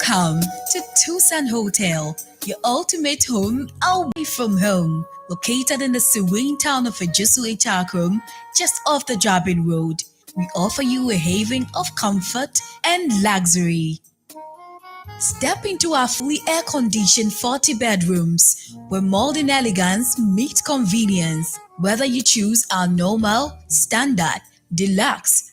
Welcome to Tucson Hotel, your ultimate home away from home. Located in the serene town of Ejisu Echakrum, just off the Jabin Road, we offer you a haven of comfort and luxury. Step into our fully air-conditioned 40 bedrooms, where modern elegance meets convenience. Whether you choose our normal, standard, deluxe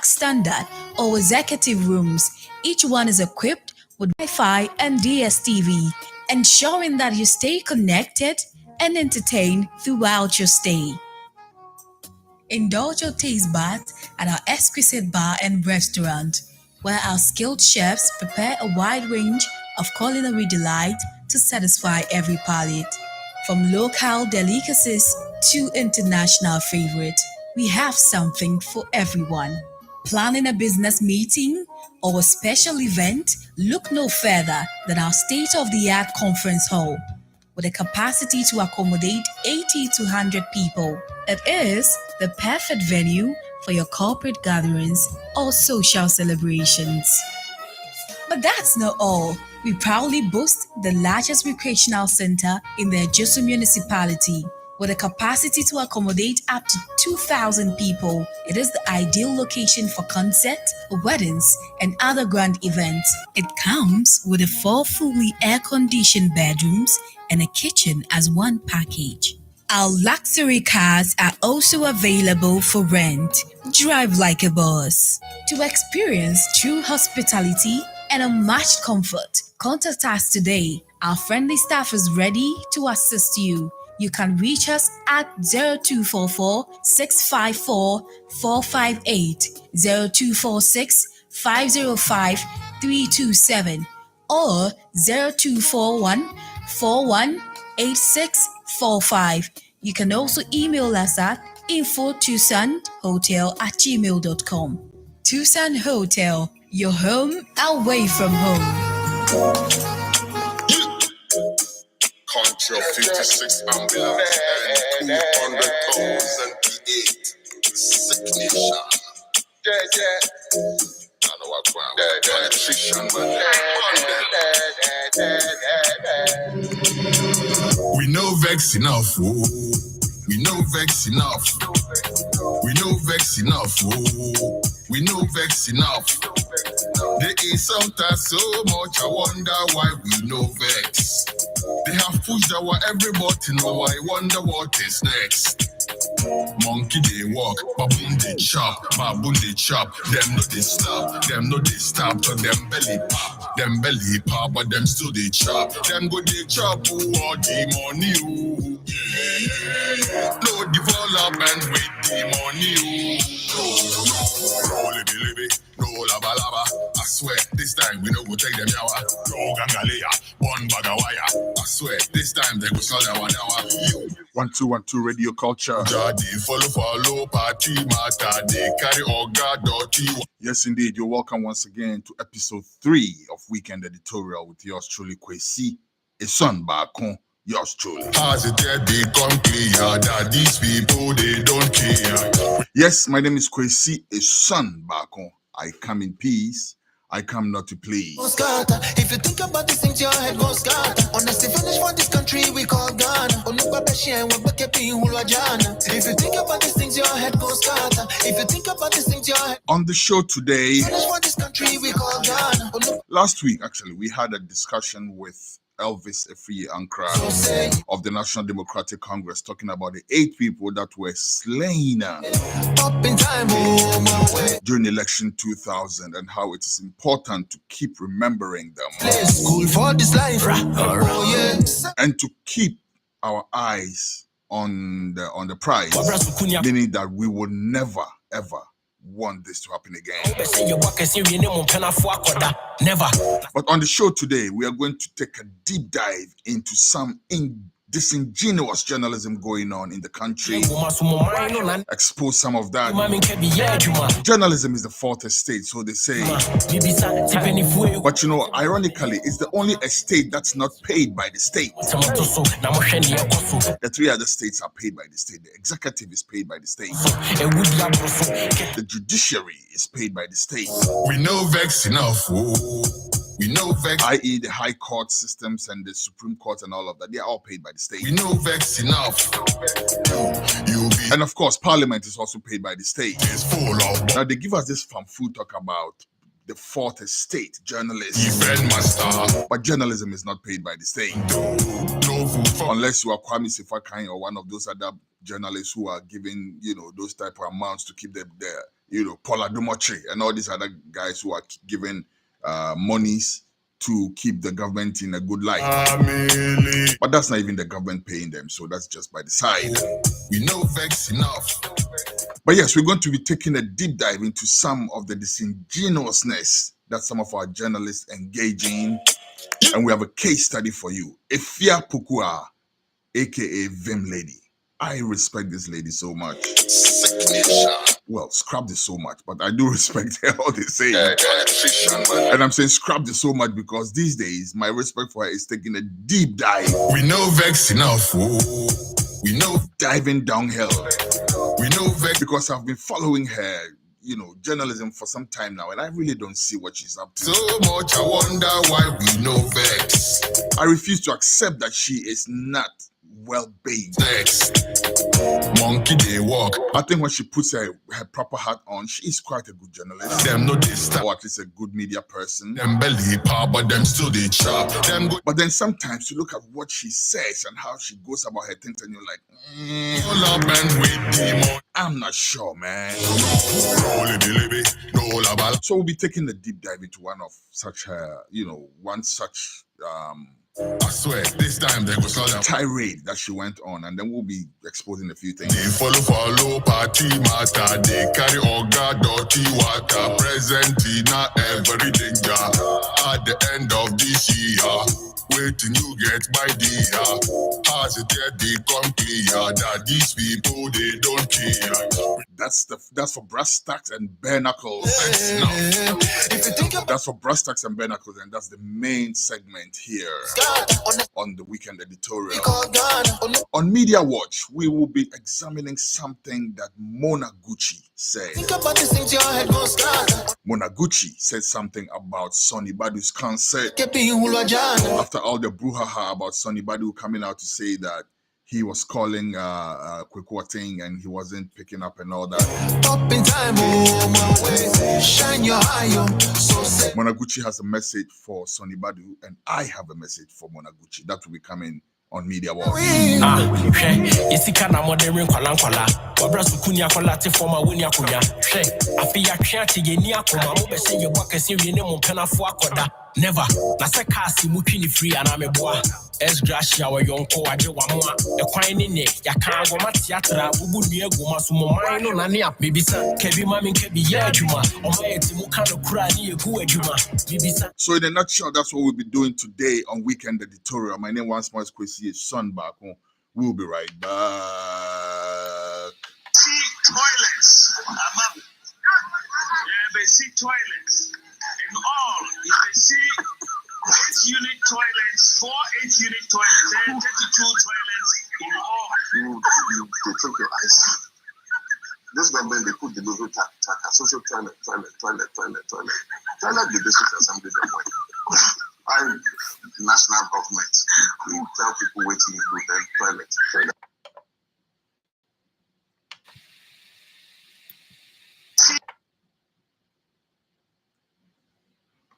standard, or executive rooms, each one is equipped with Wi-Fi and DSTV, ensuring that you stay connected and entertained throughout your stay. Indulge your taste buds at our exquisite bar and restaurant, where our skilled chefs prepare a wide range of culinary delight to satisfy every palate. From local delicacies to international favorites, we have something for everyone. Planning a business meeting or a special event? Look no further than our state-of-the-art conference hall. With a capacity to accommodate 80 to 100 people. It is the perfect venue for your corporate gatherings or social celebrations. But that's not all. We proudly boast the largest recreational center in the Ejisu municipality. With a capacity to accommodate up to 2,000 people, it is the ideal location for concerts, weddings, and other grand events. It comes with 4 fully air-conditioned bedrooms and a kitchen as one package. Our luxury cars are also available for rent. Drive like a boss. To experience true hospitality and unmatched comfort, contact us today. Our friendly staff is ready to assist you. You can reach us at 0244 654 458, 0246 505 327, or 0241 418645. You can also email us at info@tucsonhotel@gmail.com. Tucson Hotel, your home away from home. Country of 56 ambulance and 200,000 P8. Sick nation. I know what politician, man. We know vex enough, oh. We know vex enough. We know vex enough, oh. We know vex enough. They insult us so much, I wonder why we know vex. They have pushed our every button, oh, I wonder what is next. Monkey they walk, baboon they chop, baboon they chop. Them no they stop, them no they stop. So them belly pop, but them still they chop. Them go they chop, oh, all the money, oh. Yeah. No development with the money, oh. No, libby, no laba. I swear, this time we no go take them yawa. No gangalea, one bagawaya. I swear, this time they go sell them 1 hour. 1212 Radio Culture. Follow party matter. They carry all God dirty. Yes, indeed. You're welcome once again to episode 3 of Weekend Editorial with yours truly, Kwesi, a son Bakon. Yours truly. As it become clear that these people they don't care. Yes, my name is Kwesi, a son Bakon. I come in peace. I come not to please. If you think about these things, your head goes scatter. Honestly, finish for this country we call Ghana. If you think about these things, your head goes scatter. If you think about these things, your head. On the show today, finish for this country we call Ghana. Last week, actually, we had a discussion with Elvis Afia Ankara of the National Democratic Congress, talking about the 8 people that were slain during election 2000 and how it is important to keep remembering them and to keep our eyes on the prize, meaning that we will never ever want this to happen again. But on the show today, we are going to take a deep dive into some disingenuous journalism going on in the country, expose some of that. Journalism is the fourth estate, so they say. But you know, ironically, it's the only estate that's not paid by the state. The 3 other states are paid by the state. The executive is paid by the state. The judiciary is paid by the state. We know vex enough, oh. We know vex, i.e. the high court systems and the Supreme Court and all of that. They are all paid by the state. we know vex enough. You be And of course, Parliament is also paid by the state. is full of Now, they give us this fanfu talk about the fourth estate, journalists. event master. But journalism is not paid by the state. No food for Unless you are Kwame Sifakine or one of those other journalists who are giving, those type of amounts to keep them there. Paula Dumoche and all these other guys who are giving monies to keep the government in a good light. family. But that's not even the government paying them, so that's just by the side. We know vex enough. But yes, we're going to be taking a deep dive into some of the disingenuousness that some of our journalists engage in. And we have a case study for you. Afia Pokuaa, aka Vim Lady. I respect this lady so much. Well, scrap this so much, but I do respect her, all they say. And I'm saying scrap this so much because these days, my respect for her is taking a deep dive. We know vex enough. Oh. We know Diving downhill. we know vex. Because I've been following her, journalism for some time now, and I really don't see what she's up to. So much I wonder why we know vex. I refuse to accept that she is not well-behaved. Vex. Monkey they walk. I think when she puts her proper hat on, she is quite a good journalist. Them no disturb. Or at least a good media person. Them belly pop, but them still they chop. Them go But then sometimes you look at what she says and how she goes about her things, and you're like, all up and with demon. I'm not sure, man. No libby libby, no labal. So we'll be taking a deep dive into one such I swear, this time they go slow down. tirade that she went on, and then we'll be exposing a few things. They follow party matter. They carry Oga dirty water. Present in every danger. At the end of this year, waiting you get by the year. As it yet they come clear that these people they don't care. That's for brass tacks and bare knuckles. If you think about That's for brass tacks and bare knuckles, and that's the main segment here on the weekend editorial. Ghana, On Media Watch, we will be examining something that Mona Gucci said. think about the things your head goes scatter. Mona Gucci said something about Sonny Badu's concert. Kepi hulwajana. After all the brouhaha about Sonny Badu coming out to say that he was calling Pokuaa thing and he wasn't picking up and all that. Up in time, oh my way. Shine your eye, oh. So say Mona Gucci has a message for Sonny Badu, and I have a message for Mona Gucci. That will be coming on Media Watch. Isika na modern kwala wabra sukuni akola te forma woni akonya hwe afia twa te yeni akoma mo be se ye boka se wie ne mo penafo akoda never na se kasi mu twini free ana meboa es gracia wa yonko ade wa mo a ekwan ne ne yaka ngoma theatra bubu nua goma so mo man no na ne a bibisa kebi mami kebi ye adwuma o ma yeti mu ka no kura ne egu adwuma bibisa. So in a nutshell, that's what we'll be doing today on Weekend Editorial. My name once more is Kwesi Son back. We'll be right back. See toilets. They see toilets. In all, if they see 8-unit toilets, 4 8-unit toilets, then 32 toilets in all. They take your eyes. This government, they put the logo social toilet. Toilet the district assembly them way. I national government. We tell people waiting to do their toilet.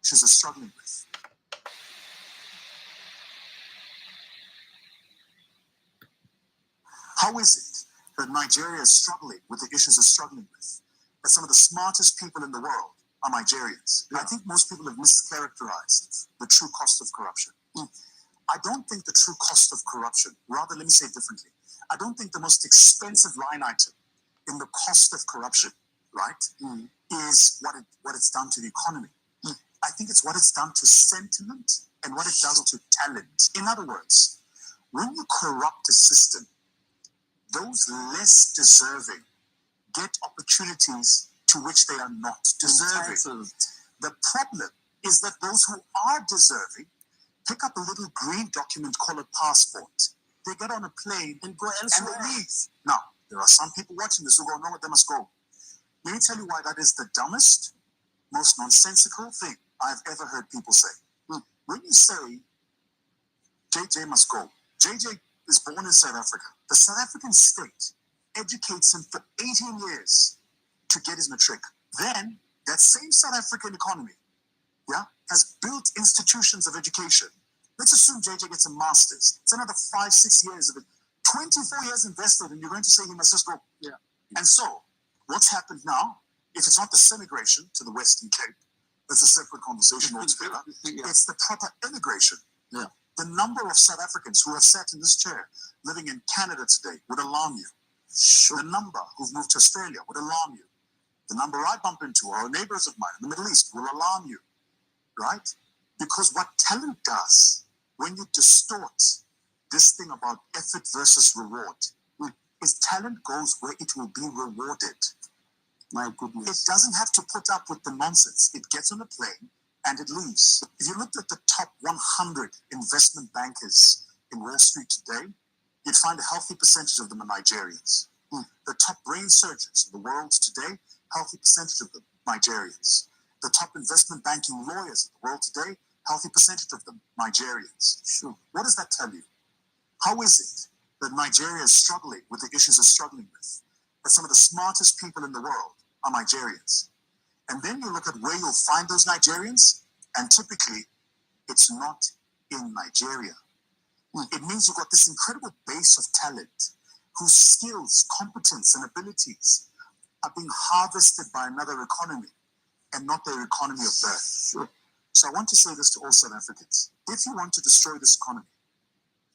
She's struggling with. How is it that Nigeria is struggling with the issues it's struggling with? That some of the smartest people in the world are Nigerians. I think most people have mischaracterized the true cost of corruption. I don't think the true cost of corruption, rather, let me say it differently. I don't think the most expensive line item in the cost of corruption, right, is what it's done to the economy. I think it's what it's done to sentiment and what it does to talent. In other words, when you corrupt a system, those less deserving get opportunities to which they are not deserving. The problem is that those who are deserving pick up a little green document called a passport. They get on a plane and go elsewhere and leave. Now, there are some people watching this who go, no, they must go. Let me tell you why that is the dumbest, most nonsensical thing I've ever heard people say. When you say JJ must go, JJ is born in South Africa. The South African state educates him for 18 years to get his matric. Then that same South African economy, has built institutions of education. Let's assume JJ gets a master's. It's another 5-6 years of it. 24 years invested, and you're going to say he must just go. Yeah. And so, what's happened now? If it's not the semigration to the Western Cape, that's a separate conversation altogether. It's the proper immigration. Yeah. The number of South Africans who have sat in this chair living in Canada today would alarm you. Sure. The number who've moved to Australia would alarm you. The number I bump into, or neighbors of mine in the Middle East, will alarm you, right? Because what talent does, when you distort this thing about effort versus reward, is talent goes where it will be rewarded. My goodness. It doesn't have to put up with the nonsense. It gets on a plane and it leaves. If you looked at the top 100 investment bankers in Wall Street today, you'd find a healthy percentage of them are Nigerians. The top brain surgeons in the world today, healthy percentage of them, Nigerians. The top investment banking lawyers in the world today, healthy percentage of them, Nigerians. Sure. What does that tell you? How is it that Nigeria is struggling with the issues it's struggling with? That some of the smartest people in the world are Nigerians. And then you look at where you'll find those Nigerians, and typically it's not in Nigeria. It means you've got this incredible base of talent whose skills, competence, and abilities are being harvested by another economy and not their economy of birth. Sure. So I want to say this to all South Africans. If you want to destroy this economy,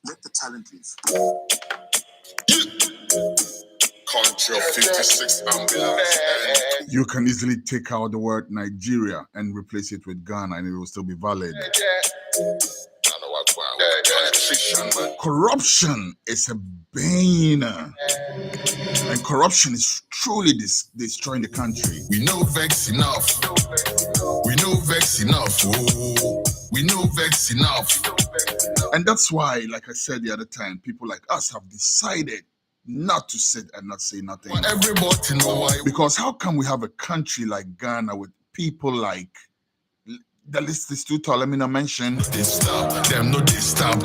let the talent leave. Country of 56 ambulance. You can easily take out the word Nigeria and replace it with Ghana and it will still be valid. Corruption is a bane. And corruption is truly destroying the country. We know vex enough. We know vex enough. Oh, we know vex enough. And that's why, like I said the other time, people like us have decided not to sit and not say nothing. Well, everybody know why. Because how come we have a country like Ghana with people like, the list is too tall, let me not mention. They stop, them no they stop,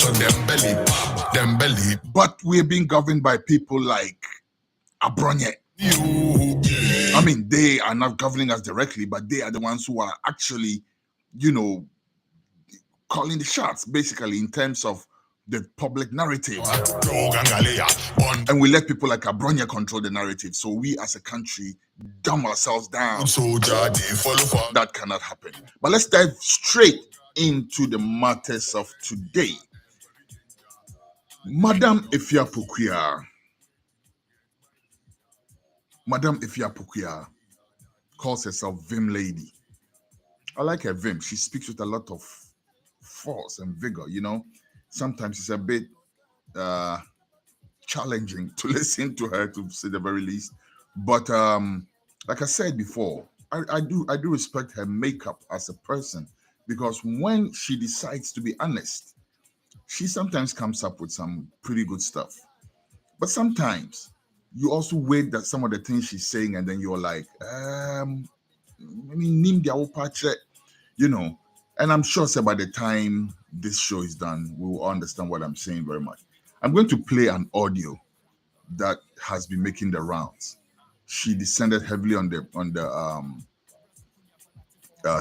them belly. But we're being governed by people like Abronye. I mean, they are not governing us directly, but they are the ones who are actually, calling the shots, basically, in terms of the public narrative. And we let people like Abronye control the narrative. So we as a country dumb ourselves down. That cannot happen. But let's dive straight into the matters of today. Madam Afia Pokuaa. Madam Afia Pokuaa calls herself Vim Lady. I like her Vim. She speaks with a lot of force and vigor, Sometimes it's a bit challenging to listen to her, to say the very least. But like I said before, I do respect her makeup as a person, because when she decides to be honest, she sometimes comes up with some pretty good stuff. But sometimes you also wait that some of the things she's saying, and then you're like, And I'm sure by the time this show is done, we will understand what I'm saying very much. I'm going to play an audio that has been making the rounds. She descended heavily on the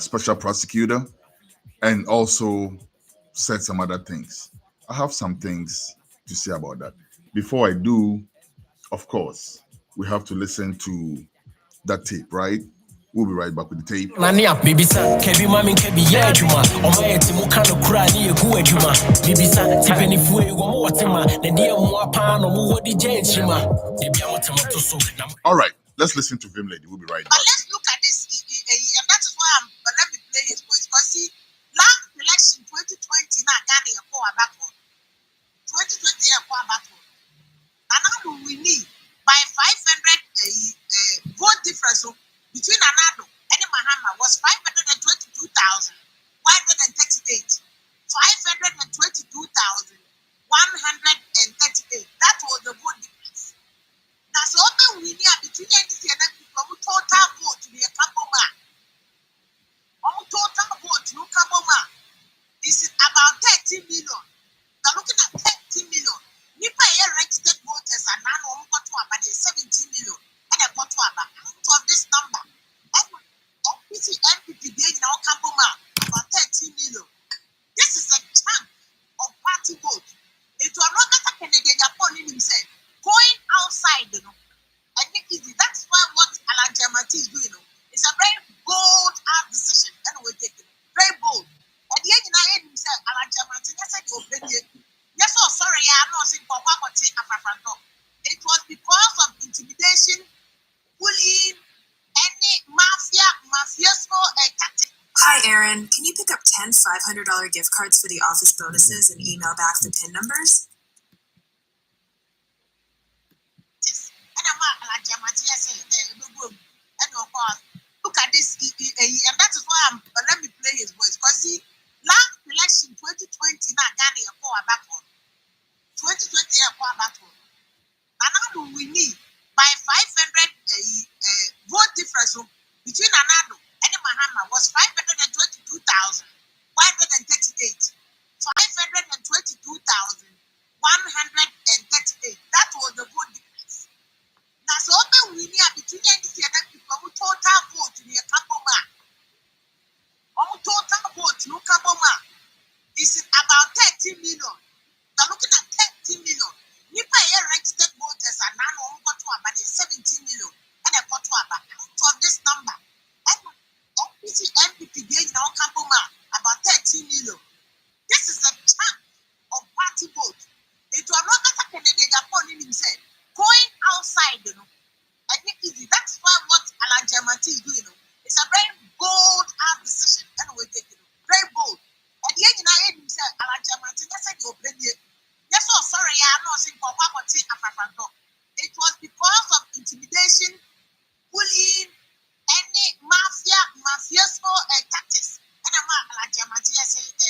special prosecutor, and also said some other things. I have some things to say about that. Before I do, of course, we have to listen to that tape, right? We'll be right back with the tape. Nania, Bibisa, Kebi Mami, Kebi Yajuma, Omaya Timukano Krani, Guajuma, Bibisa, Tiffany Fue, Watima, the dear Muapan, or Mudi Jajima. All right, let's listen to Vim Lady. We'll be right back. But let's look at this, and that is why but let me play his voice. Because see, last election 2020, now Ghana, a poor battle. 2020, a poor battle. And now we need by 500 vote difference. Between Anado and Mahama was 522,138. 522,138. That was the vote difference. Now, so we need between NDC and people total vote to be a Kaboma. Total vote to Kaboma. This is you pick up 10 $500 gift cards for the office bonuses and email back the PIN numbers? Look at this, and that is why let me play his voice. Because see, last election 2020, now Ghanaian for a battle. 2020 for a battle. And now we need by 500 vote difference between Anado and Mahama was 522,138. 522,138. That was the vote difference. Now, so we need between NDC and people who total vote in the Kaboma. Total vote in Kaboma is about 30 million. They're looking at 30 million. Nipa here registered voters are now on about 17 million. And I got out of this number. And MPP gain now Kaboma about 13 million. This is a chunk of party vote. It was not a candidate upon himself. Going outside, I think easy. That's why what Alan Jamanti is doing. It's a very bold decision. Anyway, very bold. At the end, I heard him say, Alan Jamanti, that's said you're playing. Yes, oh, sorry, I'm not saying for what it was because of intimidation, bullying, any mafioso tactics. And I'm Alan Jamanti, I say, which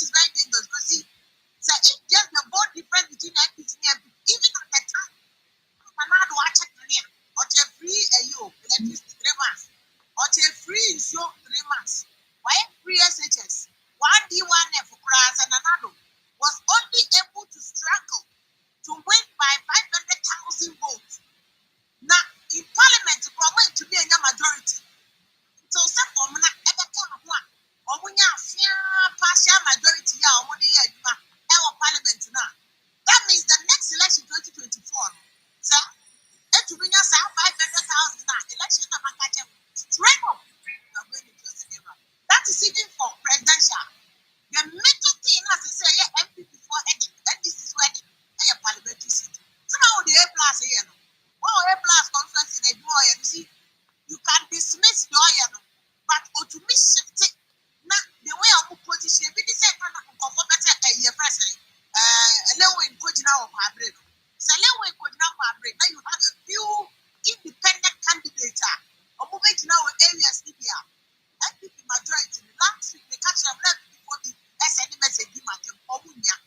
is very dangerous because see, so if just the board difference between MPP and MPP, even at the time, Manado watch it or to free electricity 3 months, or to free insure 3 months. Why free SHS? 1D1F for class and Manado was only able to struggle to win by 500,000 votes. Now in Parliament, it was to be a majority. So some of them ever come one. Partial majority our parliament now. That means the next election 2024, sir, it will be 500,000 election straight up. That is even for presidential. The major thing as they say, MPP for heading, and this is wedding, and your parliamentary seat. Somehow the A plus here, A plus conference in a more, you see, you can dismiss the oil, but to me shift it. Now, the way of position, we decide to come up at a year president. Lewin could now fabric. So, Lewin could now fabric. Now, you have a few independent candidates. Or moving now areas, Libya. MPP majority. Last week, the country of left before the SNM message, Omunia.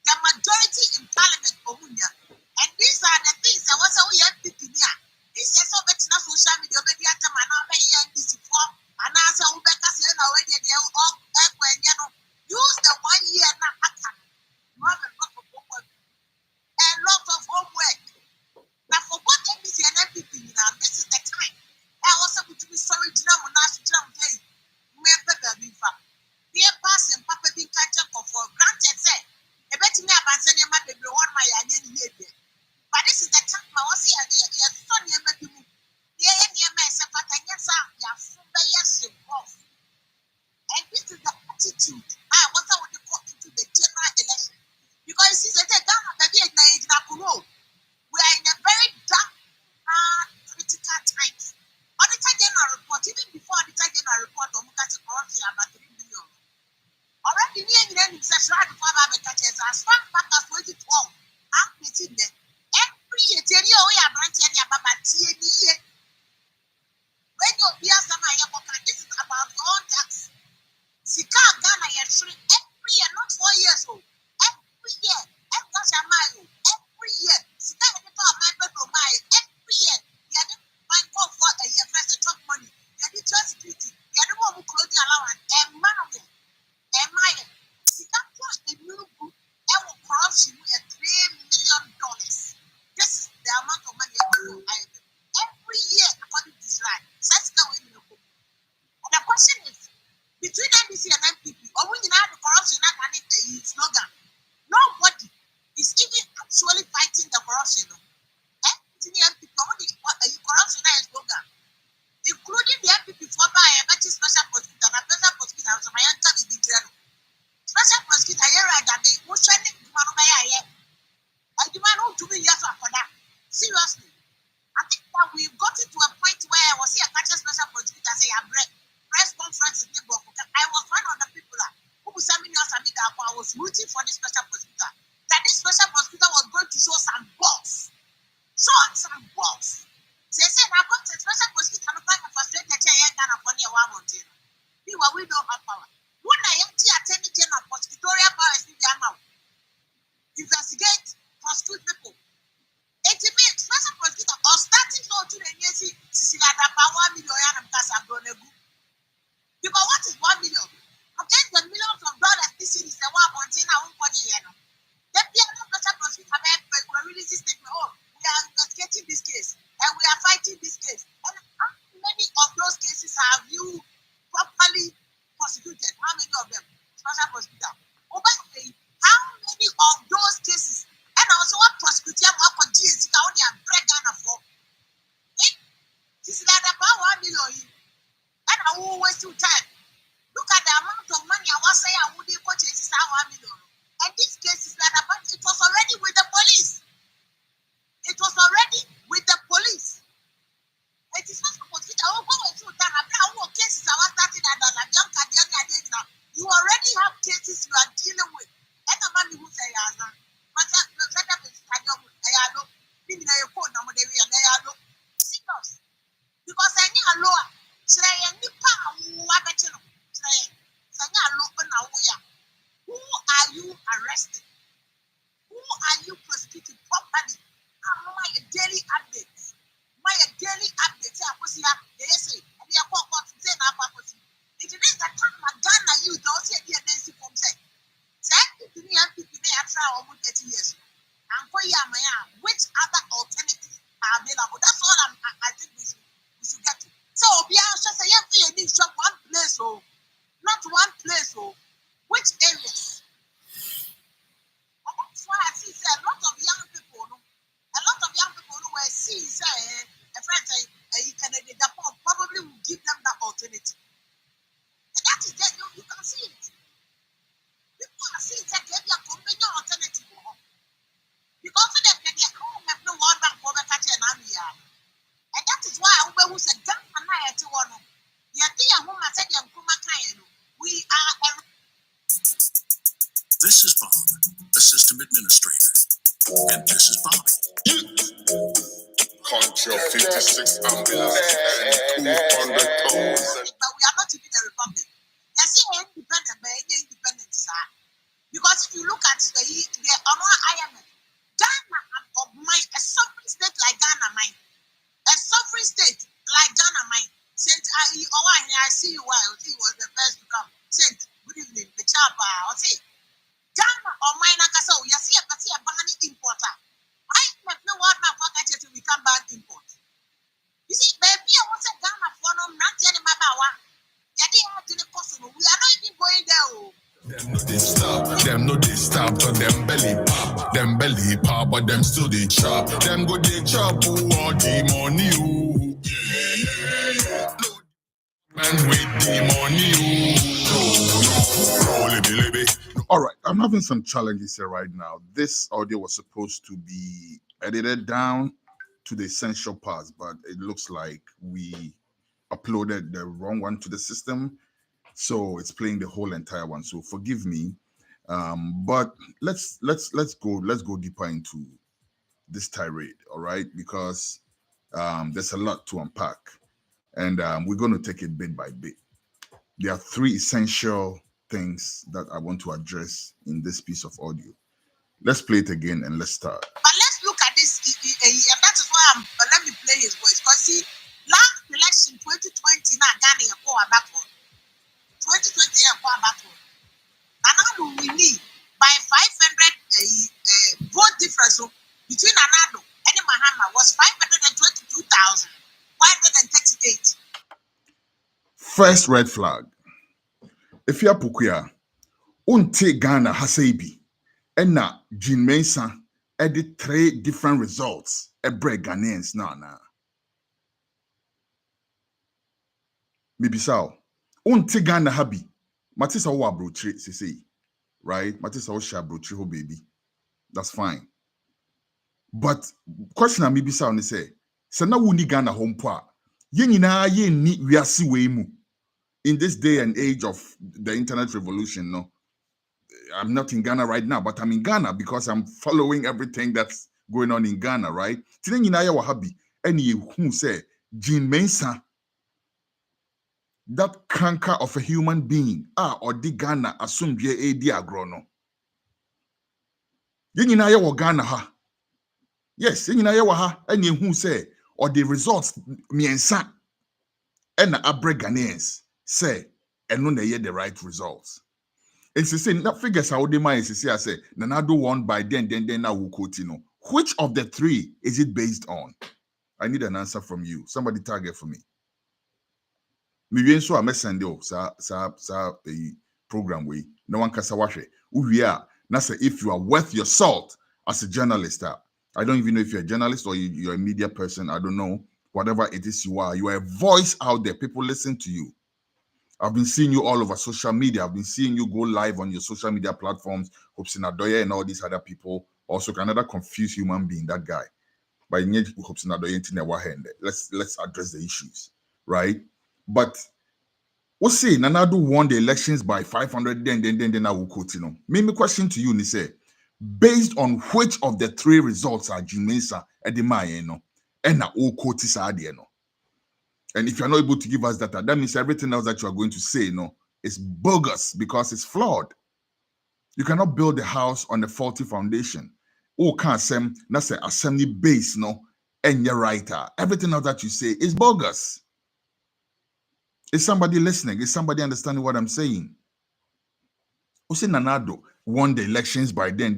The majority in parliament, Omunia. And these are the things that was our MPP here. This is so much now social media, maybe at the man over here in this before. And as a Ubeka said already, they all use the 1 year now. A lot of homework. Now, for what MPC and MPP now, this is the time. I also put to be sorry, Jam, National Day. Remember, dear person, Papa being catch up for granted, say, a better me about sending my baby one my idea. But this is the time I was here, your son, your baby. And this is the attitude what I want to put into the general election. Because you see, we are in a very dark, critical times. Auditor General report, even before Auditor General report, corruption about 3 billion. Already, as far back as 2012, I'm getting there. Every year, when you hear this is about your own tax. Sika Ghana every year, not 4 years old. Every year, every year. Sika my bedroom every year. You had my call for a year first top money. You had the security. You had the one who clothing allowance. Sika plus the new book. Corruption with $3 million. This is the amount of money every year according to Israel. And the question is, between NBC and MPP, or when you have the corruption slogan, nobody is even actually fighting the corruption. MPP, corruption slogan, including the MPP for by a special prosecutor, and a special prosecutor, so my uncle is the special prosecutor here that they were sending to I demand to be here for that. Seriously. I think that we've got it to a point where I was here, catch a special prosecutor say a press conference rooting for this special prosecutor. That this special prosecutor was going to show some balls. They said, I got a special prosecutor and I'm frustrated. Meanwhile, we don't have power. When I am attending general prosecutorial powers, investigate, prosecute people. It means special prosecutor or starting to the NSC, power million because what is 1 million? Okay, the millions of dollars this is the one container I won't put it. Then the other special prosecutor will release this statement. Oh, we are investigating this case and we are fighting this case. And how many of those cases have you properly prosecuted? How many of them? Special prosecutor. Okay, how many of those cases? And also what prosecutor what GSC can only break down for? This is like about 1 million. And I will waste your time. Look at the amount of money I was saying I would purchase this 1 million. And this case is like about it was already with the police. It was already with the police. It is not supposed to go through time. I cases I was starting at you already have cases you are dealing with. And the man who say serious. Because I need a law. Who are you arresting? Who are you prosecuting properly? My daily updates. It is the time Ghana youth also the NC from say. Years. Which other alternatives are available? That's all I think we should get to. So we are just saying one place, not one place, which areas? And that's why I see a lot of young people who were seeing a friend Canadian probably will give them that alternative. And that is there, you can see it. People are seeing that they are companion alternative. Because of them, they have no World Bank for the country and and that is why I will say, we are. This is Bob, the system administrator. And this is Bobby. Control 56 ambulance and 200 tons. But we are not even a republic. They say independent, but any independent, sir. Because if you look at the IMF, Ghana of mine, a sovereign state like Ghana, mine. A sovereign state like Ghana, mine. Saint, I see you. I think he was the first to come. Saint, good evening, the chapa. I'll say, Ghana or mine, I can say, you see a banning importer. I have no word now for that to become bad import. You see, baby, I want to Ghana for no, not telling my power. We are not even going there. Them no they stop, but them belly pop, but them still they chop. Them go they chop who want the money, ooh. Yeah. Man with the money, ooh. All right, I'm having some challenges here right now. This audio was supposed to be edited down to the essential parts, but it looks like we uploaded the wrong one to the system. So it's playing the whole entire one. So forgive me. But let's go deeper into this tirade, all right? Because there's a lot to unpack. And we're going to take it bit by bit. There are three essential things that I want to address in this piece of audio. Let's play it again and let's start. But let's look at this. And that is why let me play his voice. Because see, last election 2020, now Ghana are backward. 2020 are backward. And now we need by 500 vote difference between Anado and Mahama was 522,538. First red flag. Afia Pokuaa, unte Ghana Hasebi, and na Jean Mensah edit 3 different results. Ebre Ghanaians na. Mibisao, unte Ghana habi, Matisa wa brotre say, right? Matisa wa sha brotre ho baby. That's fine. But question na Mibisao ne say, sana wuni Ghana home po. Ye nyina ye ni wiase we mu. In this day and age of the internet revolution, no, I'm not in Ghana right now, but I'm in Ghana because I'm following everything that's going on in Ghana, right? Today, you know, happy. Any who say Jean Mensa, that canker of a human being, or the Ghana assume je edi agrono. You know, Ghana ha. Yes, you know, ha. Any who say or the results miensa and abre Ghanaians say and no they the right results. It's the same. That figures how they might say, I say, Nanado won by then now will quote, Which of the three is it based on? I need an answer from you. Somebody target for me. Maybe so I may send you a program way. No one can say who we are. Now say if you are worth your salt as a journalist. I don't even know if you're a journalist or you're a media person. I don't know. Whatever it is you are a voice out there. People listen to you. I've been seeing you all over social media. I've been seeing you go live on your social media platforms. Hopsin Adoye and all these other people. Also, another confused human being, that guy. But Hopsin Adoye, let's address the issues, right? But we'll see. Nanado won the elections by 500. Then I will quote. My question to you, Nise, based on which of the three results are Jimensa Edema, and na all quote is and if you're not able to give us data, that means everything else that you are going to say, is bogus because it's flawed. You cannot build a house on a faulty foundation. Oh, can't say that's an assembly base, and you're writer. Everything else that you say is bogus. Is somebody listening? Is somebody understanding what I'm saying? Ose Nanado won the elections by then.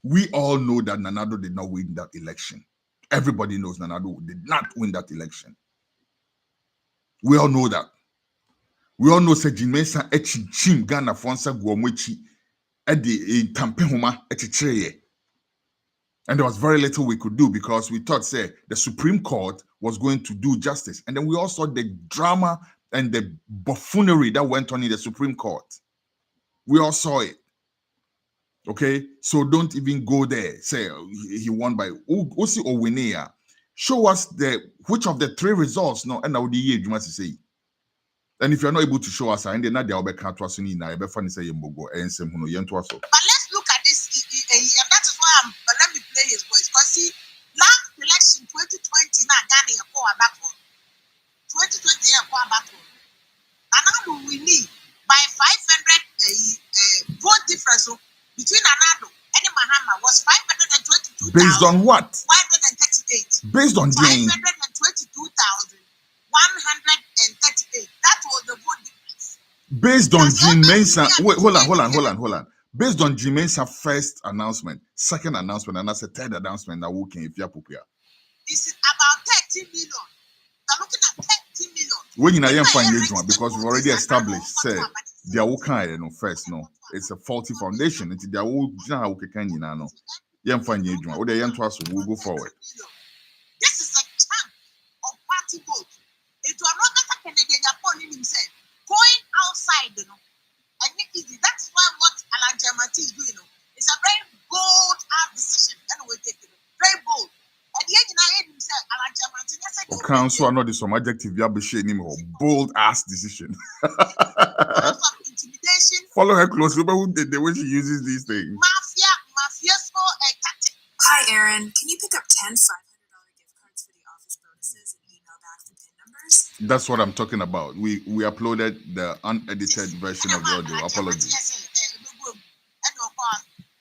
We all know that Nanado did not win that election. Everybody knows Nanado did not win that election. We all know that. We all know that Jimensa Jim Ghana Fonsa Guamuchi at the Tampehoma at and there was very little we could do because we thought, the Supreme Court was going to do justice. And then we all saw the drama and the buffoonery that went on in the Supreme Court. We all saw it. Okay? So don't even go there. Say he won by Osi Owinea. Show us which of the three results, and I would you must say. And if you're not able to show us, and then but let's look at this, and that is why let me play his voice. Because see, last election 2020, Ghana back 2020 back and now we need by 500 vote difference between Anado and Mahama was 522,000. Based on what? 538. Based on 522,138. That was the vote difference. Based on Jean Mensa. Wait, hold on. Based on Jean Mensa's first announcement, second announcement, and that's a third announcement that we can if you're Pokuaa. This is about 30 million. They're looking at 30 million. When you know because we've already established, say they are okay, first, it's a faulty foundation. It's their old we'll go forward. This is a chunk of party vote. It was not that Canadian Japan himself going outside, and that is why what Alan Jamati is doing, it's a very bold decision. Anyway, very bold. And the end himself, Alan Jamati, council are not some adjective you have anymore. Bold ass decision. Intimidation. Follow her closely. Remember the way she uses these things. Mafia tactic. Hi, Aaron. Can you pick up 10 $500 gift cards for the office bonuses and email back the PIN numbers? That's what I'm talking about. We uploaded the unedited version of the audio. Apologies.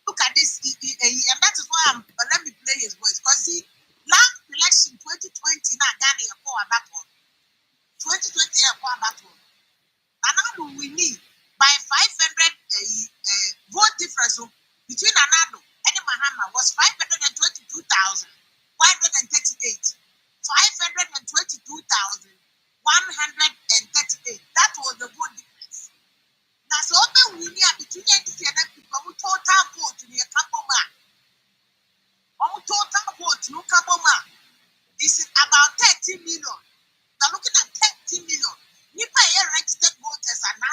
Look at this, and that is why let me play his voice. Because see, last election 2020, Ghana back 2020 back and now we need by 500 vote difference between Anado and Mahama was 522,138. 522,138. That was the vote difference. Now, so we need between NDC and people total vote in the Kaboma. Total vote no Kaboma. This is about 30 million. They're looking at 30 million. Nipa registered voters are now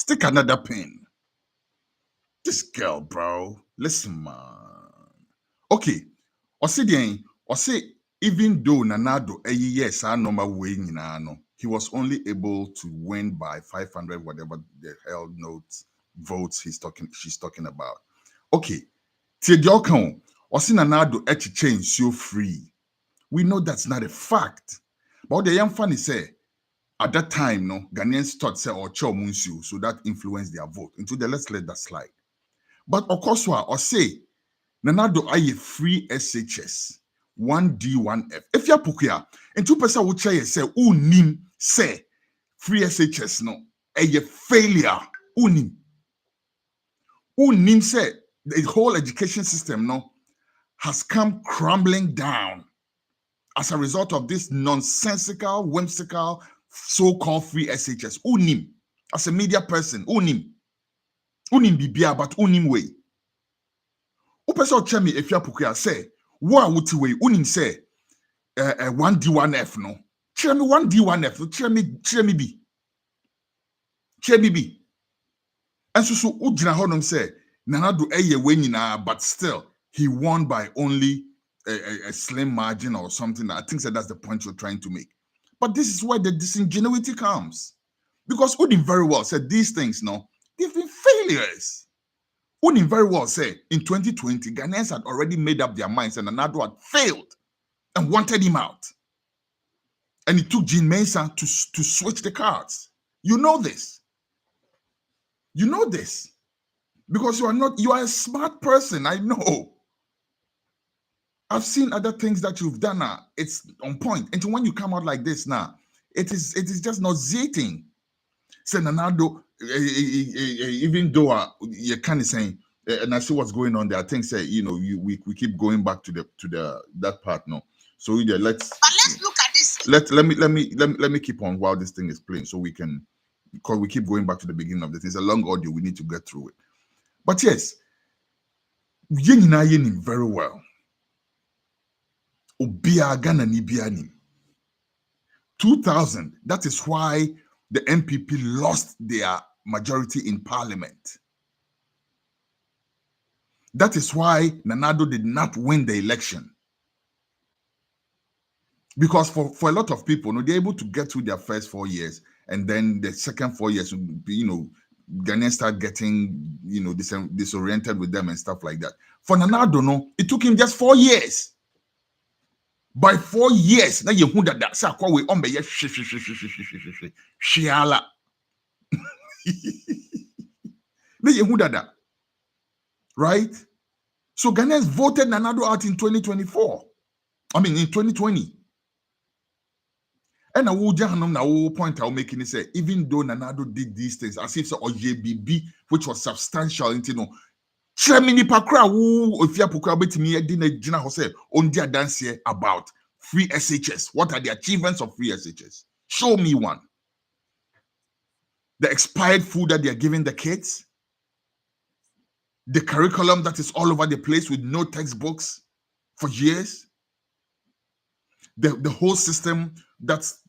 Stick another pin. This girl, bro. Listen, man. Okay. Or say even though Nanado yes, I normal way no, he was only able to win by 500, whatever the hell votes she's talking about. Okay. Tiediokan, or see Nanado change so free. We know that's not a fact. But the young funny say, at that time, no, Ghanaians thought say or Cho Munsiu, so that influenced their vote. Into the let's let that slide. But Okoswa or say Nanado aye free SHS 1D1F. If you're Pokuaa, and 2% would say unim say free SHS no a failure. Unim say the whole education system no has come crumbling down as a result of this nonsensical, whimsical, so-called free SHS. Unim as a media person, unim bibia, but unim way. Upesa chemi if you Pokuaa say, what would you way? Unim say 1D1F no. Chemi 1D1F, chemi B. And so Ujina Honum say, Nanado eye wenina, but still he won by only a slim margin or something. I think that's the point you're trying to make. But this is where the disingenuity comes. Because Udin very well said these things, no, they've been failures. Udin very well said in 2020, Ghanaians had already made up their minds and Nanado had failed and wanted him out. And it took Jean Mensah to switch the cards. You know this. You know this. Because you are a smart person, I know. I've seen other things that you've done now. It's on point. And when you come out like this now, it is just nauseating. Say Nanado, even though you're kind of saying, and I see what's going on there. I think say, we keep going back to that part now. So let's look at this. Let me keep on while this thing is playing, so we can, because we keep going back to the beginning of this. It's a long audio. We need to get through it. But yes, yin very well. Obia Ghana ni bianim. 2000. That is why the MPP lost their majority in parliament. That is why Nanado did not win the election. Because for a lot of people, they're able to get through their first 4 years, and then the second 4 years, Ghanaians start getting, disoriented with them and stuff like that. For Nanado, it took him just 4 years. By 4 years, now you who that sa kwa we ombe ye shiala. Now you who that, right? So Ghanaians voted Nanado out in 2024. I mean in 2020. And I will point out making it say, even though Nanado did these things, as if so or JBB, which was substantial, Chemini Pakra, if you Pokuaa bet me, didn't Gina Jose on their dance here about free SHS. What are the achievements of free SHS? Show me one. The expired food that they are giving the kids, the curriculum that is all over the place with no textbooks for years, the whole system that's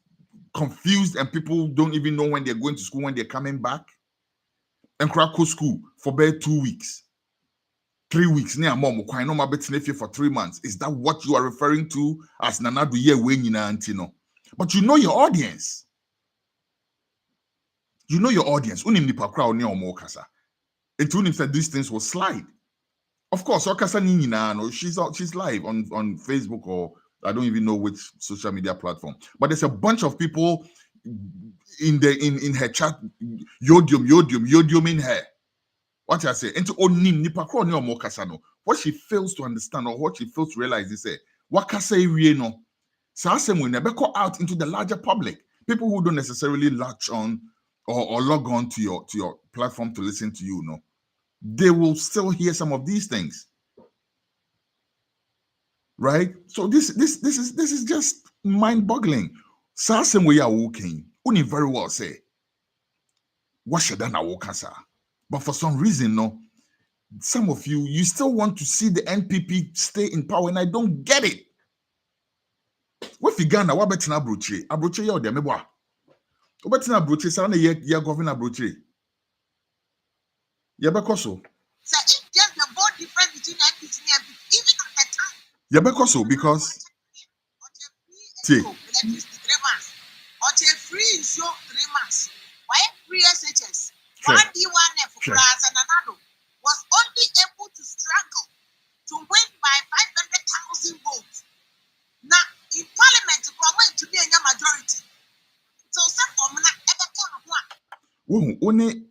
confused and people don't even know when they're going to school, when they're coming back, and crack school for about 2 weeks. 3 weeks near mom for 3 months. Is that what you are referring to as Nanado ye wenina antino? But you know your audience. You know your audience. Unim ni pakra oni omo kasa. It unim said these things will slide. Of course, okasa ni no, she's live on Facebook, or I don't even know which social media platform. But there's a bunch of people in her chat, yodium in her. What I say, into onim ni pakro ni omo kasa no. What she fails to understand, or what she fails to realize is say, wakasa irie no. Sasem will never go out into the larger public. People who don't necessarily latch on or log on to your platform to listen to you, they will still hear some of these things, right? So this is just mind-boggling. Sasem we are walking. Uni very well say, what should I walk? But for some reason, some of you still want to see the NPP stay in power, and I don't get it. What if Ghana, what better Abroche? Abroche, ya dem eboa. What better Abroche? Sana ye governor Abroche. Yabekoso. So if there's the board difference between NPC and NPP, even at the time, Yabekoso because T. electricity 3 months, or free show 3 months. Why free SHS? Sure. One D1 for Sure. class and another was only able to struggle to win by 500,000 votes. Now in parliament, it went to be a majority. So some of them ever come one. Only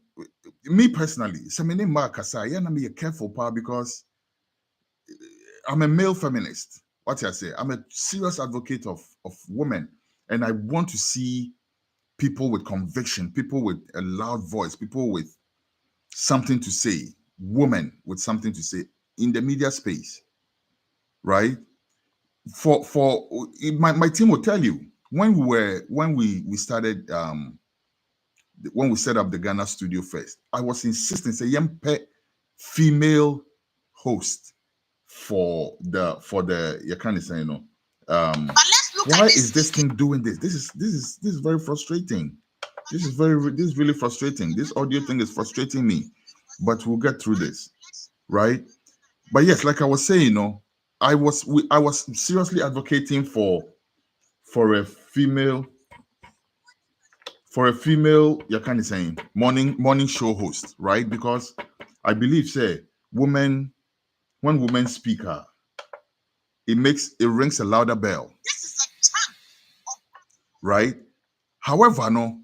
me personally, so many Markasa, yeah, I'm careful part because I'm a male feminist. What I say, I'm a serious advocate of women, and I want to see people with conviction, people with a loud voice, people with something to say, women with something to say in the media space, right? For my team will tell you when we started when we set up the Ghana studio first, I was insisting say young female host for the you can't say But let's look why at is this thing doing this? This is very frustrating. This is really frustrating. This audio thing is frustrating me, but we'll get through this, right? But yes, like I was saying, I was seriously advocating for a female you kind of saying morning show host, right? Because I believe say when women speak it rings a louder bell, This is a chunk of right? However, no,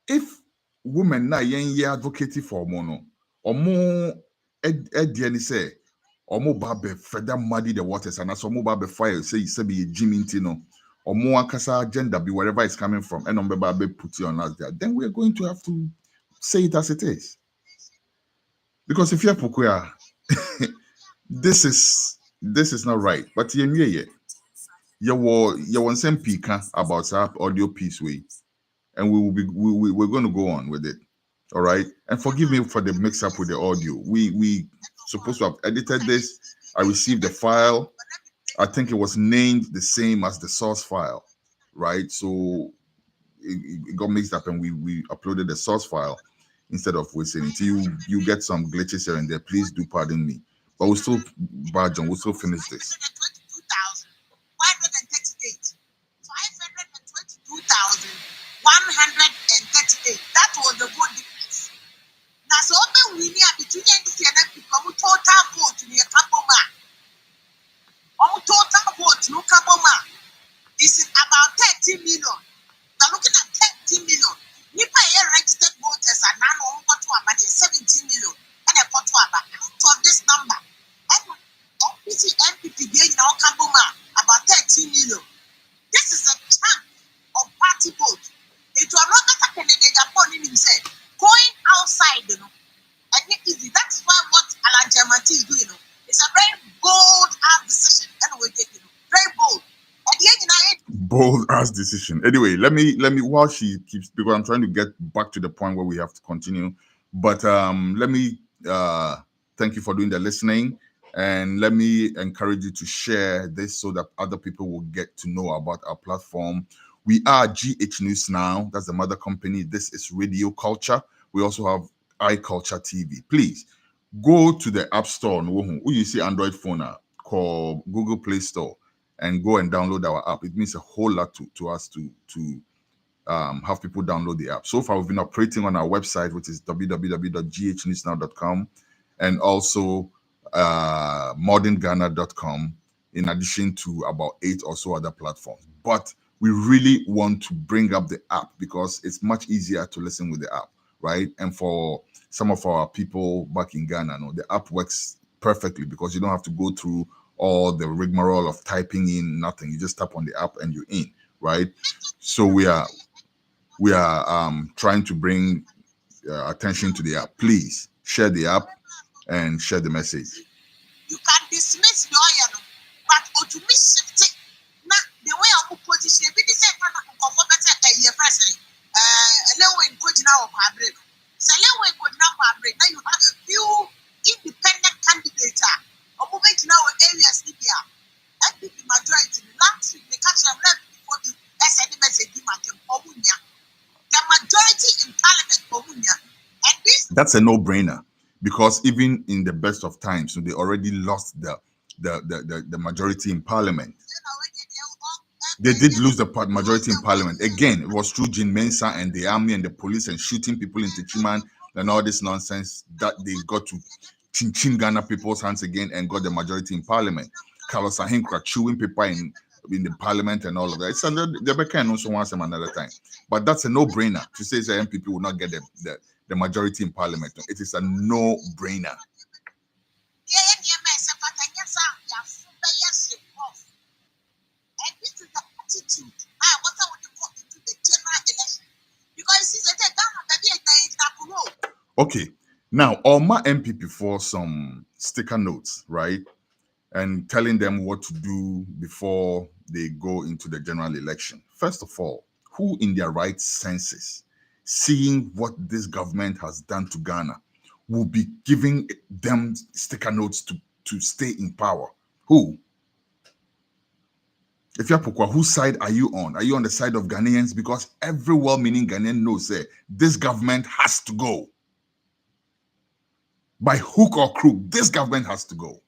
if women na yen advocating for mono or more any say or more babe further muddy the waters and as more babe fire say be a Jimmy Intino or more kasa agenda be wherever it's coming from and babe put you on us there, then we're going to have to say it as it is. Because if you're Pokuaa, this is not right. But you want some pika about our audio piece way, and we're going to go on with it. All right. And forgive me for the mix up with the audio. We supposed to have edited this. I received the file. I think it was named the same as the source file, right? So it got mixed up, and we uploaded the source file instead of wasting it. You get some glitches here and there. Please do pardon me. But we'll still barge on. We'll still finish this. 522,138. 522,138. That was the vote difference. Now, so open we near between NDC and NPP, total vote near Kaboma. Total vote no Kaboma. This is about 30 million. They're looking at 30 million. Nipa registered voters are now on 17 million. And a Pokuaa out of this number. NPC NPP they now Kaboma about 13 million. This is a chunk of party vote. It was not that a candidate upon him said going outside, and it easy. That's why what Alan Jamati is doing, it's a very bold decision. Anyway, very bold. At the end, bold ass decision. Anyway, let me while she keeps, because I'm trying to get back to the point where we have to continue. But let me thank you for doing the listening, and let me encourage you to share this so that other people will get to know about our platform. We are GH News Now. That's the mother company. This is Radio Culture. We also have iCulture TV. Please go to the App Store. Who you see Android phone called Google Play Store, and go and download our app. It means a whole lot to us to have people download the app. So far, we've been operating on our website, which is www.ghnewsnow.com, and also modernghana.com, in addition to about 8 or so other platforms. But we really want to bring up the app because it's much easier to listen with the app, right? And for some of our people back in Ghana, the app works perfectly because you don't have to go through all the rigmarole of typing in nothing. You just tap on the app and you're in, right? So we are trying to bring attention to the app. Please share the app and share the message. You can dismiss the oil, but to miss it, the way of position, if it is a kind of better a year president, allowing good now of hybrid. So, allowing good now of hybrid. Now you have a few independent candidates. Moving to now areas Libya. NPP majority. Last week, the country left before the SND message the majority in parliament for Munya. And this that's a no-brainer because even in the best of times, they already lost the majority in parliament. They did lose the majority in parliament. Again, it was through Jin Mensa and the army and the police and shooting people into Chiman and all this nonsense that they got to chin Ghana people's hands again and got the majority in parliament. Carlos Ahinkra chewing paper in the parliament and all of that. It's another, the can also wants them another time. But that's a no-brainer to say the MPP will not get the majority in parliament. It is a no-brainer. Okay, now Oma MPP for some sticker notes, right? And telling them what to do before they go into the general election. First of all, who in their right senses, seeing what this government has done to Ghana, will be giving them sticker notes to stay in power? Who? If you're Pokuaa, whose side are you on? Are you on the side of Ghanaians? Because every well-meaning Ghanaian knows this government has to go. By hook or crook, this government has to go.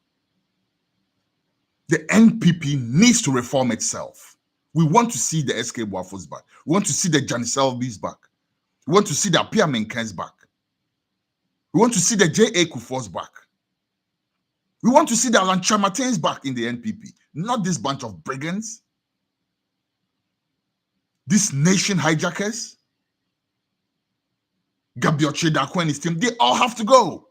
The NPP needs to reform itself. We want to see the SK Boafos back. We want to see the Jan Selby's back. We want to see the Apia Menkens back. We want to see the J.A. Kufuors back. We want to see the Alan Chamatins back in the NPP. Not this bunch of brigands. These nation hijackers. Gabioche Dakwa and his team, they all have to go.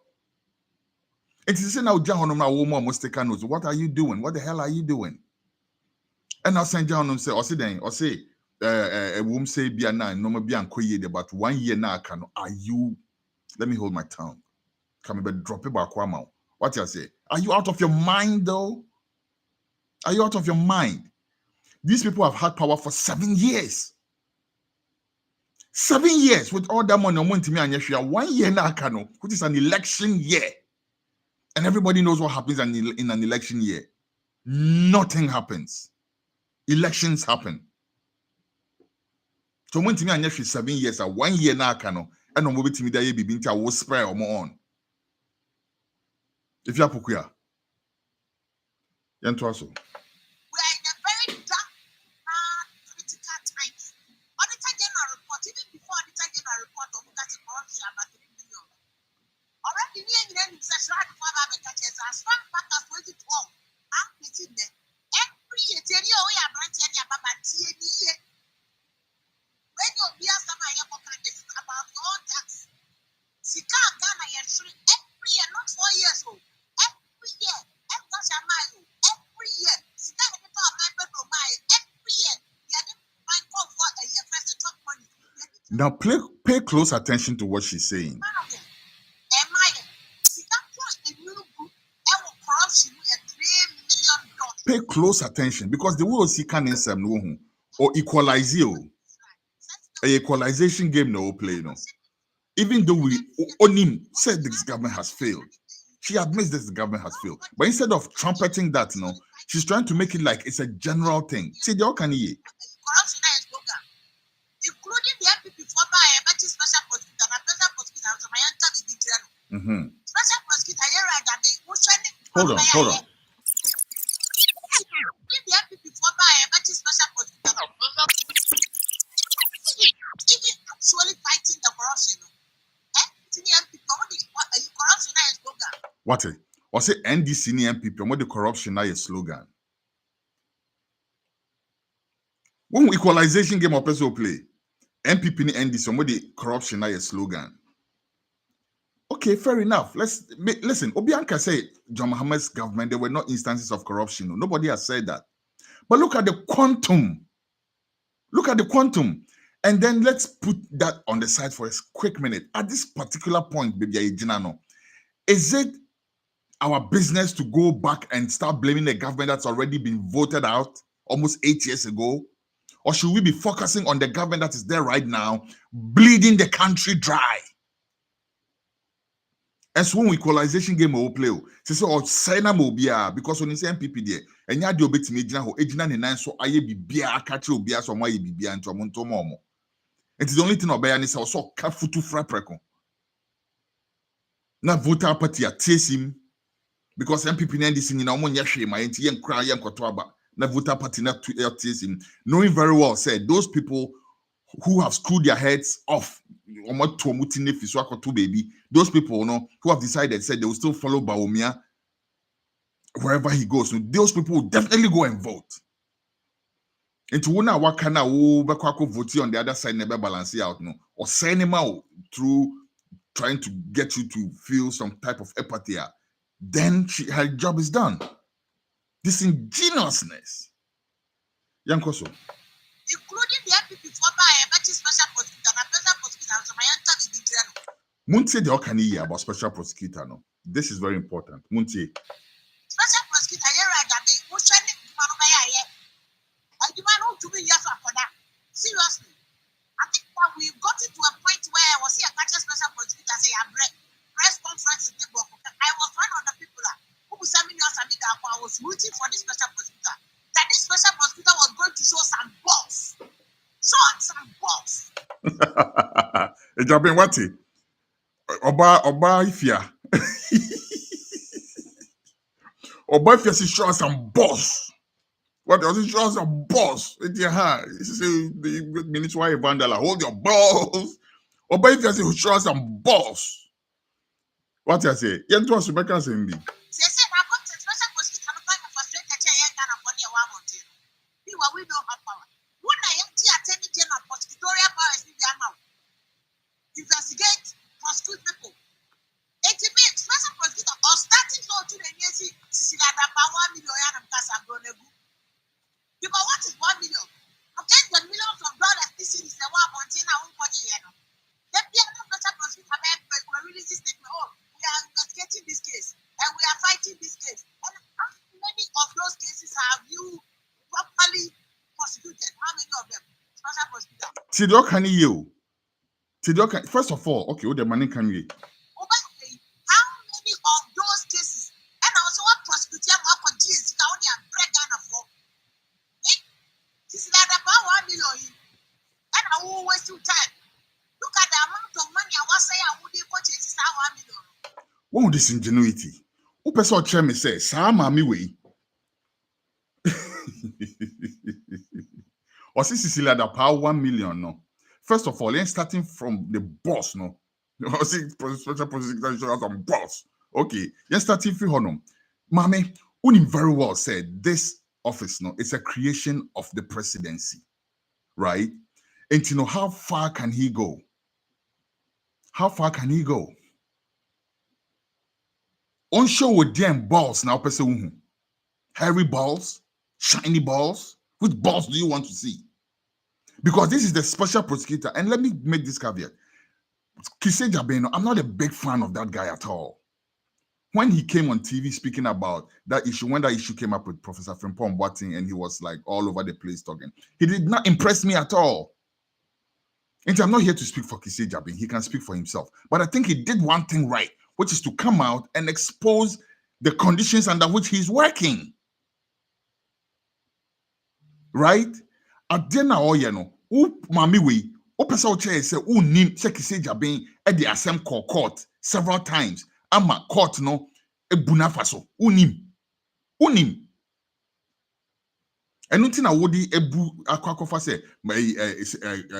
It is now what are you doing? What the hell are you doing? And now Saint John say, a woman say be a nine, no be but 1 year now can are you? Let me hold my tongue. Come be drop it back. What you say? Are you out of your mind though? Are you out of your mind? These people have had power for 7 years. 7 years with all that money on 1 year now can, which is an election year. And everybody knows what happens in an election year. Nothing happens. Elections happen. So when Timmy and 7 years, 1 year now can, and on movie Timmy that be binti will spray or more on. If you are Pokuaa, We are in a very dark, critical times. Auditor General report, even before Auditor General report, of corruption about 3 billion. Already, we are in the session as far back as 2012. I'm getting there. Every year, we are branching about TNE. When you be as this is about your tax. Sika Ghana, every year, not 4 years old. Every year, every year, Sika every year, now pay close attention to what she's saying. Pay close attention because the way see can in or equalize you. A equalization game no play no. Even though we only said this government has failed, she admits this government has failed. But instead of trumpeting that, she's trying to make it like it's a general thing. See, the can you? Including the MPP for by a special prosecutor and special prosecutor of my special prosecutor here that they hold on. The MPP for by a special prosecutor even actually fighting the corruption. Corruption is slogan. What it? Was it NDC MPP? What the corruption is slogan? When equalization game of person play, MPP and NDC, what the corruption is slogan? Okay, fair enough. Listen. Obianka said John Mohammed's government, there were no instances of corruption. Nobody has said that. But look at the quantum. Look at the quantum. And then let's put that on the side for a quick minute. At this particular point, baby, is it our business to go back and start blaming the government that's already been voted out almost 8 years ago? Or should we be focusing on the government that is there right now, bleeding the country dry? And so when equalization game will play, say or sign mobia because when you say MPP there, and you do bit me ejina so aye bibia catch obia so moye bibia nto monto momo. It is the only thing obey and is also kafutu fra preko. na voter party chase him because MPP na this in omo nya hwe ma enti yen kra yen kwoto aba na voter party na chase him, knowing very well said those people who have screwed their heads off, those people who have decided said they will still follow Bawumia wherever he goes. So those people will definitely go and vote. And to wona wakana wo bekwako vote on the other side never balance it out or send him out through trying to get you to feel some type of apathy. Then her job is done. Disingenuousness. Yankoso. Including the MPP for by a special prosecutor and special prosecutor so my answer Muntie the okani about special prosecutor no. This is very important. Muntie. Special prosecutor here right that they motion man by here. I demand to be here for that. Seriously. I think that we've gotten to a point where I was here a special prosecutor say a press conference in the book. I was one of the people who was I was rooting for this special prosecutor. That this special prosecutor was going to show some balls. Some balls. Ejabin wati. Oba Afia. Oba Afia si show some balls. What does he show some balls? It's your hand. The minutes why Vandala hold your balls. Oba Afia si show some balls. What I say? Yen to Subeka Sendi. Say I got the special prosecutor no kind of frustrated yen Ghana for the one month. We don't have power. When I am the attorney general prosecutorial power is in the amount. Investigate, prosecute people. 80 minutes, special prosecutor or starting to the NSC, Cecilia Dapa 1 million and Casa Gronegu. Because what is 1 million? Obtain the millions of dollars this is the one container on body. The special prosecutor will release this statement. Oh, we are investigating this case and we are fighting this case. And how many of those cases have you properly prosecuted? How many of them? Special prosecutor. Tidio can you? First of all, okay, what the money can you? How many of those cases? And also what prosecutor what GS only and break Ghana for? This is like about 1 million. And I will waste your time. Look at the amount of money I was saying I would purchase 1 million. What this ingenuity? Who person chair me say, Sam Mami way. Or see Cecilia the power 1 million no. First of all, starting from the boss no. Or see special prosecutor some boss. Okay, starting from honor. Mami, Unim very well said this office no, it's a creation of the presidency, right? And to know how far can he go? How far can he go? On show with damn balls now, person. Hairy balls, shiny balls. Which balls do you want to see? Because this is the special prosecutor. And let me make this caveat. Kise Jabeno, I'm not a big fan of that guy at all. When he came on TV speaking about that issue, when that issue came up with Professor Frimpong Boateng and he was like all over the place talking, he did not impress me at all. And I'm not here to speak for Kise Jabin. He can speak for himself. But I think he did one thing right, which is to come out and expose the conditions under which he's working. Right? At dinner, mami we, person say, nim se Kise Jabin at the Assembly court several times. Ama court no ebuna faso unim enunti na wodi ebu akwakofa say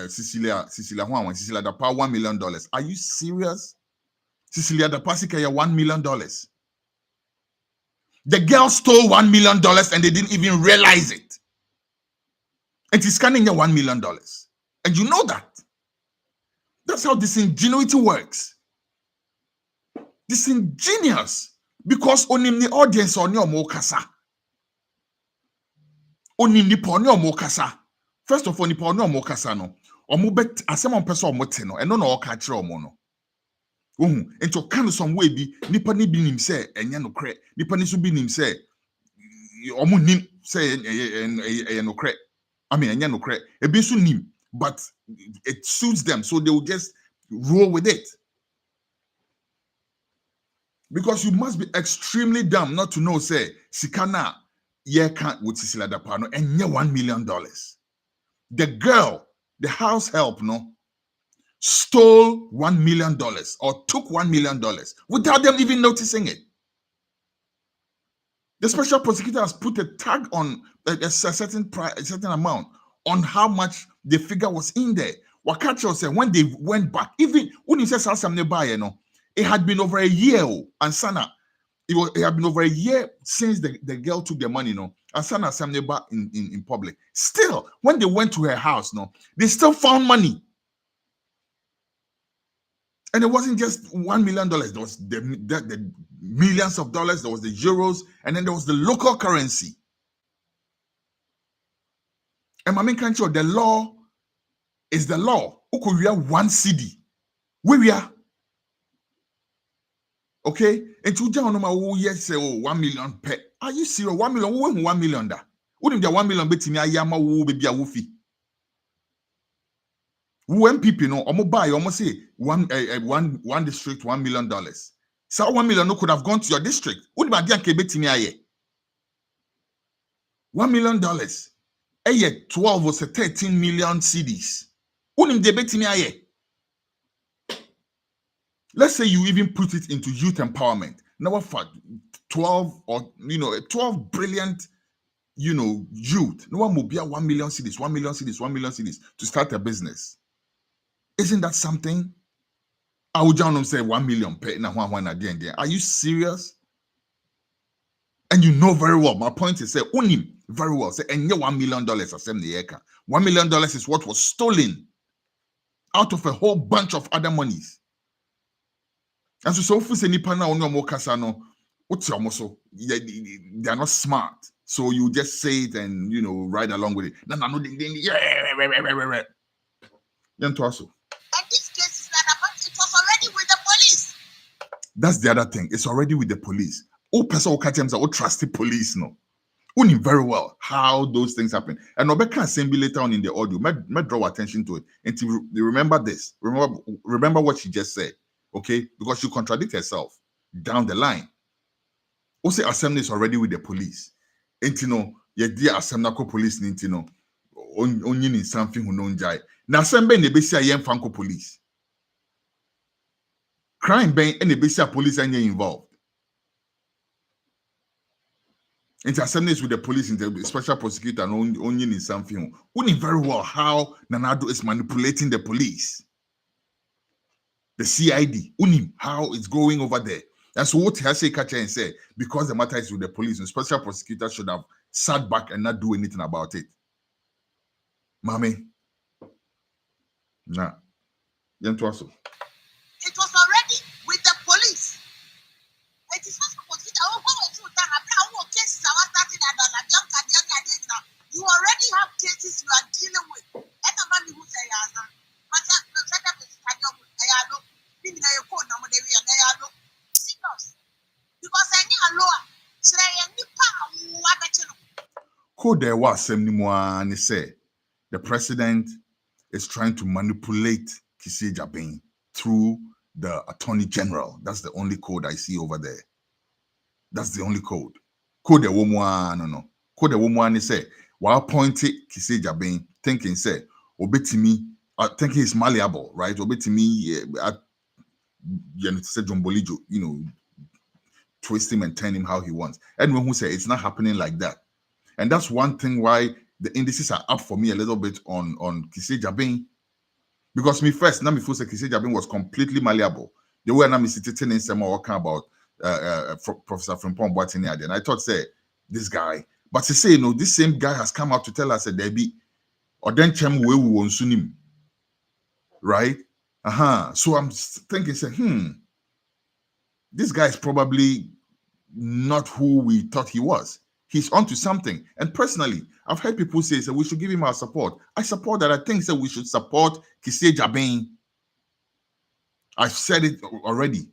Cecilia the power $1 million. Are you serious? Cecilia the Pasika $1 million. The girl stole $1 million and they didn't even realize it. And she's scanning your $1 million. And you know that. That's how disingenuity works. Disingenuous because onim the audience on your mokasa. Onim ni pon your mokasa. First of all, ni pon your mokasa no. Omo bet asem on person omote no. Eno no oka kire omo no. Ento kan some way bi nipa ni bi nim say enye no kre. Nipa ni so bi nim say omo nim say enye no kre. I mean enye no kre. E bi so nim, but it suits them, so they will just roll with it. Because you must be extremely dumb not to know, say, Sikana, can't with Cecilia Dapano, and $1 million. The girl, the house help, no, stole $1 million or took $1 million without them even noticing it. The special prosecutor has put a tag on a certain price, a certain amount on how much the figure was in there. Wakacho said when they went back, even when he says it had been over a year, and Sana, it had been over a year since the girl took the money, and Sana Samneba in public. Still, when they went to her house, they still found money. And it wasn't just $1 million. There was the millions of dollars. There was the euros. And then there was the local currency. And my main country, the law is the law. We are one city. Where we are. Okay? And to say 1 million per. Are you serious? 1 million? Who 1 million da? Who there 1 million betting yama woo baby a woofy? When people almost buy, almost say one district, $1 million. So $1 million could have gone to your district. What about $1 million? A year 12 was 13 million cedis. Let's say you even put it into youth empowerment. Now for 12 or 12 brilliant youth. No one will be 1 million cedis, 1 million cedis, 1 million cedis to start a business. Isn't that something? I would say 1 million per na one again. Are you serious? And you know very well. My point is say unim very well. Say and $1 million $1 million is what was stolen out of a whole bunch of other monies. And so if you say nipa na ono mo kasa no, what's almost they are not smart. So you just say it and ride along with it. No, yeah. Then to also. And this case is not about, it was already with the police. That's the other thing. It's already with the police. All person will catch them, all trusty police, no. We know very well how those things happen. And Rebecca Assembly later on in the audio, might draw attention to it. And to remember this, remember what she just said, okay? Because she contradicts herself down the line. Also, Assembly is already with the police. And dear Assembly police, only in something who know jai. Now, Assembly ne besi a yen fanko police. Crime bang and the besi police are involved. Assembly is with the police and the special prosecutor and only in something. We know very well how Nanado is manipulating the police. The CID, unim how it's going over there. And so what he say catch and say, because the matter is with the police, and special prosecutor should have sat back and not do anything about it. Mommy. Nah. It was already with the police. It is not supposed to you already have cases you are dealing with. The president is trying to manipulate Kissi Jabin through the Attorney General. That's the only code I see over there. That's the only code. Code the woman, no. Code the woman is say, while pointing Kissi Jabin, thinking say, obetimi, thinking he's malleable, right? Obetimi, say Jombolijo, twist him and turn him how he wants. Anyone who say it's not happening like that. And that's one thing why the indices are up for me a little bit on Kissi Jabin. Because me first, now before say Kissi Jabin was completely malleable. The way I'm sitting in some talking about Professor Frimpong Boateng, and I thought, say, this guy. But to say, this same guy has come out to tell us that there be or then chem we won't soon him. Right? So I'm thinking, say, this guy is probably not who we thought he was. He's onto something. And personally, I've heard people say we should give him our support. I support that. I think that we should support Kissi Jabin. I've said it already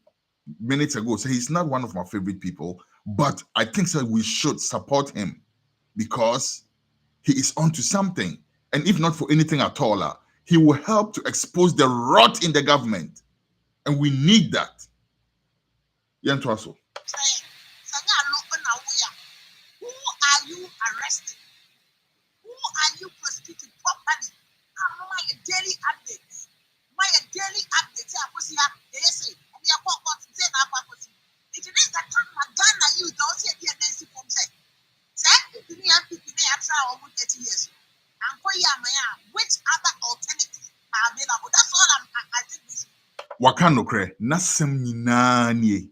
minutes ago. So he's not one of my favorite people, but I think that we should support him because he is onto something. And if not for anything at all, he will help to expose the rot in the government. And we need that. Yantuaso. Who are you arresting? Who are you prosecuting properly? My daily updates. My daily Wakano kre nasem nyinaa nie.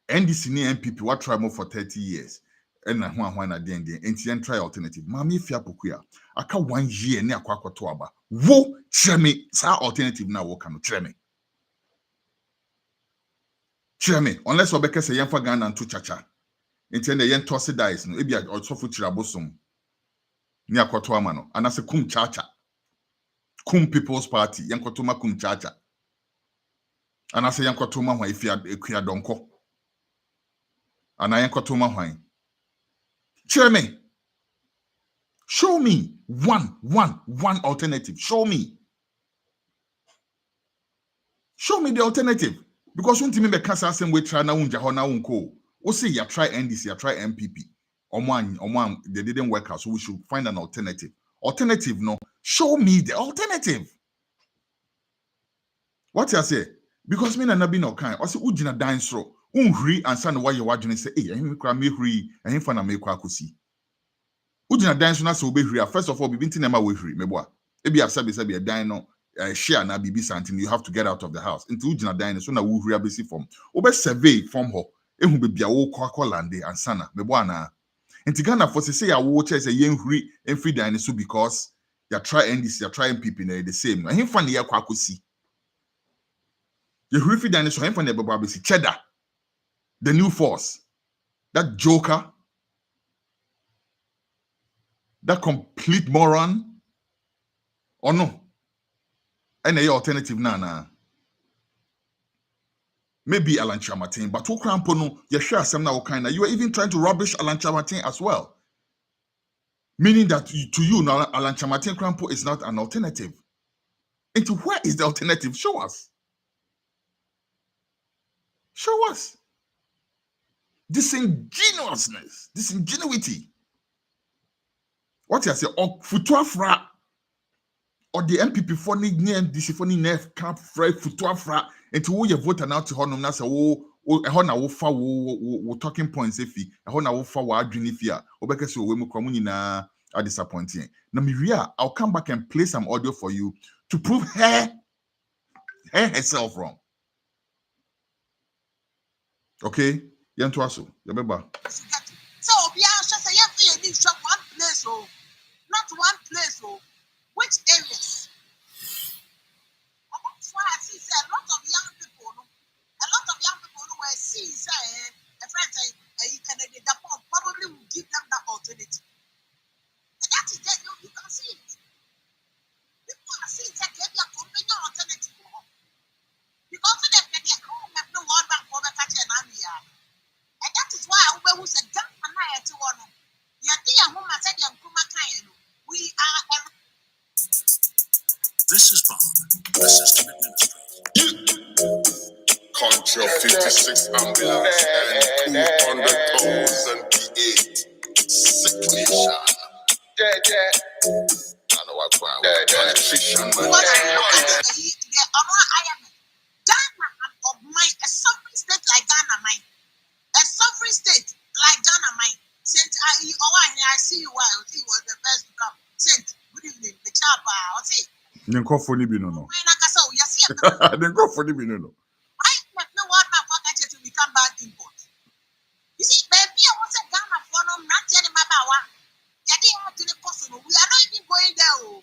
NDC ni MPP what try more for 30 years. And na na den enti try alternative. Mami Afia Pokuaa aka 1 year ne akwa akwato aba. Wo kyerɛ sa alternative na wo kano kyerɛ me. Unless obeka say yemfa Ghana nto chacha. Enti na yen toss dice no ebi osofo kyirabosom. Ni akwato ama no anase kum chacha. Kum People's Party yankoto ma kum chacha. Anase yankoto ma hwan ekua donko. Ana yankoto ma hwan. Kyerɛ me. Show me one alternative. Show me the alternative. Because when me make cancer same way try na unja ho na unko. We say you try NDC, you try MPP. Oman, they didn't work out, so we should find an alternative. Alternative, no. Show me the alternative. What you say? Because me na be no kind. I say ujina dance throw. Unhri and san why you watching say, hey, him kra me hri, and him fa na me kwa kosi. Ujina dance na so be hri. First of all, be binti nema we hri, meboa. Ebi sabi a dino share na bibi something. You have to get out of the house. Into ujina dine so na we hri abesi form. Obe survey form ho. Ehu be bia wo kwa lande and sana meboa na. Into Ghana for say ya wo che say yen hri enfri dine so because you try NDC, you try MPP na the same. And him fa na kwa kosi. You hri fi dine so him fa na beboa abesi cheddar. The new force. That joker. That complete moron. Or no? Any alternative na. Maybe Alan Chamatin, but who crampo no, you share some now kind of. You are even trying to rubbish Alan Chamatin as well. Meaning that to you now, Alan Chamatin crampo is not an alternative. Into where is the alternative? Show us. Show us. Disingenuity. What you say? Or futuafra. Or the MPP for ni NDC for ni nef camp fry futuafra. Into who you vote now to honor na say na wo fa wo talking points efi na wo fa wo adwene fi a obeka say we mu kwa nyina are disappointing. Na Miria, I'll come back and play some audio for you to prove her herself wrong. Okay? Yanto aso, yabeba. So we are just say you need shop one place oh, not one place oh. Which areas? And that's why I see say a lot of young people who were seeing say a friend say Canada probably will give them that alternative. And that is there, you can see it. People are seeing that they are company alternative. Because they have no one back for the country and Afia. And that is why who said that and I to one. You dear whom I said we are This is Bob. This is Commitment. Contra 56 ambulance and 200,000 P8. Sickly shot. I know what politician man. Ghana of mine, a sovereign state like Ghana mine. A sovereign state like Ghana mine. Saint I see you while he was the first to come. Saint, good evening, the chapa, I'll say. Nenko foni bi no no. I Nenko foni bi no no. I have no one now to become bad import. You see, baby, I was a Ghana for no not telling my power. To the possible. We are not even going there.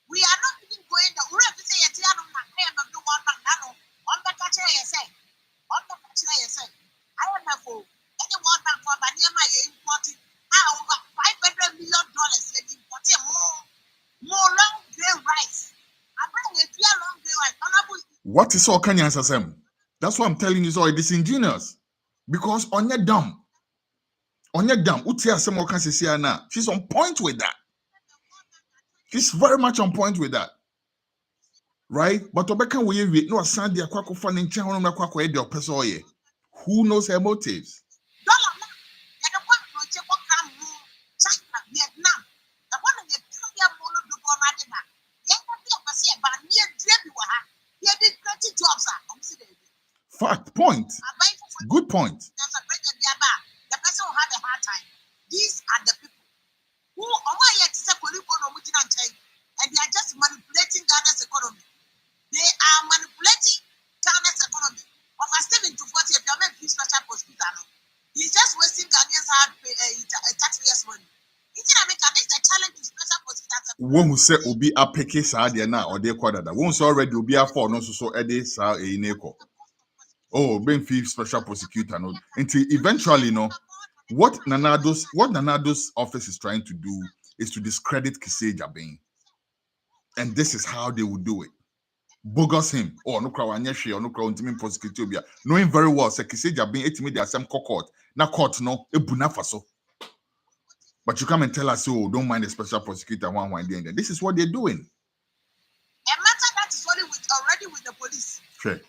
We are not even going there. We have to say a tiano I am no one man on the catcher say. On the catcher say. I am a fool. Anyone man for Banyama importing over $500 million importing more long grain rice. I bring a long grain rice. What is all Kenyan Sasem? That's what I'm telling you, so it's disingenuous. Because on your dumb, Utia Samokan Sisiana, she's on point with that. She's very much on point with that. Right? But Obeka we no Sandia Kwako fan in Chahona Kwako Edio Pesoye. Who knows her motives? Fact, point. Good point. The person who had a hard time. These are the people who and they are just one who say obi apeke saa de na or de kwadada one say already obi afọ no so ede saa eineko. Oh, being fee special prosecutor no until eventually no what Nanado's office is trying to do is to discredit Kisei Jabin, and this is how they will do it. Bogus him or no crowd or no crowd intimate prosecutor, knowing very well say Kisei Jabin etimi the same court na court no ebuna faso. But you come and tell us, oh, don't mind the special prosecutor one day. This is what they're doing. A matter that is already with the police. Sure.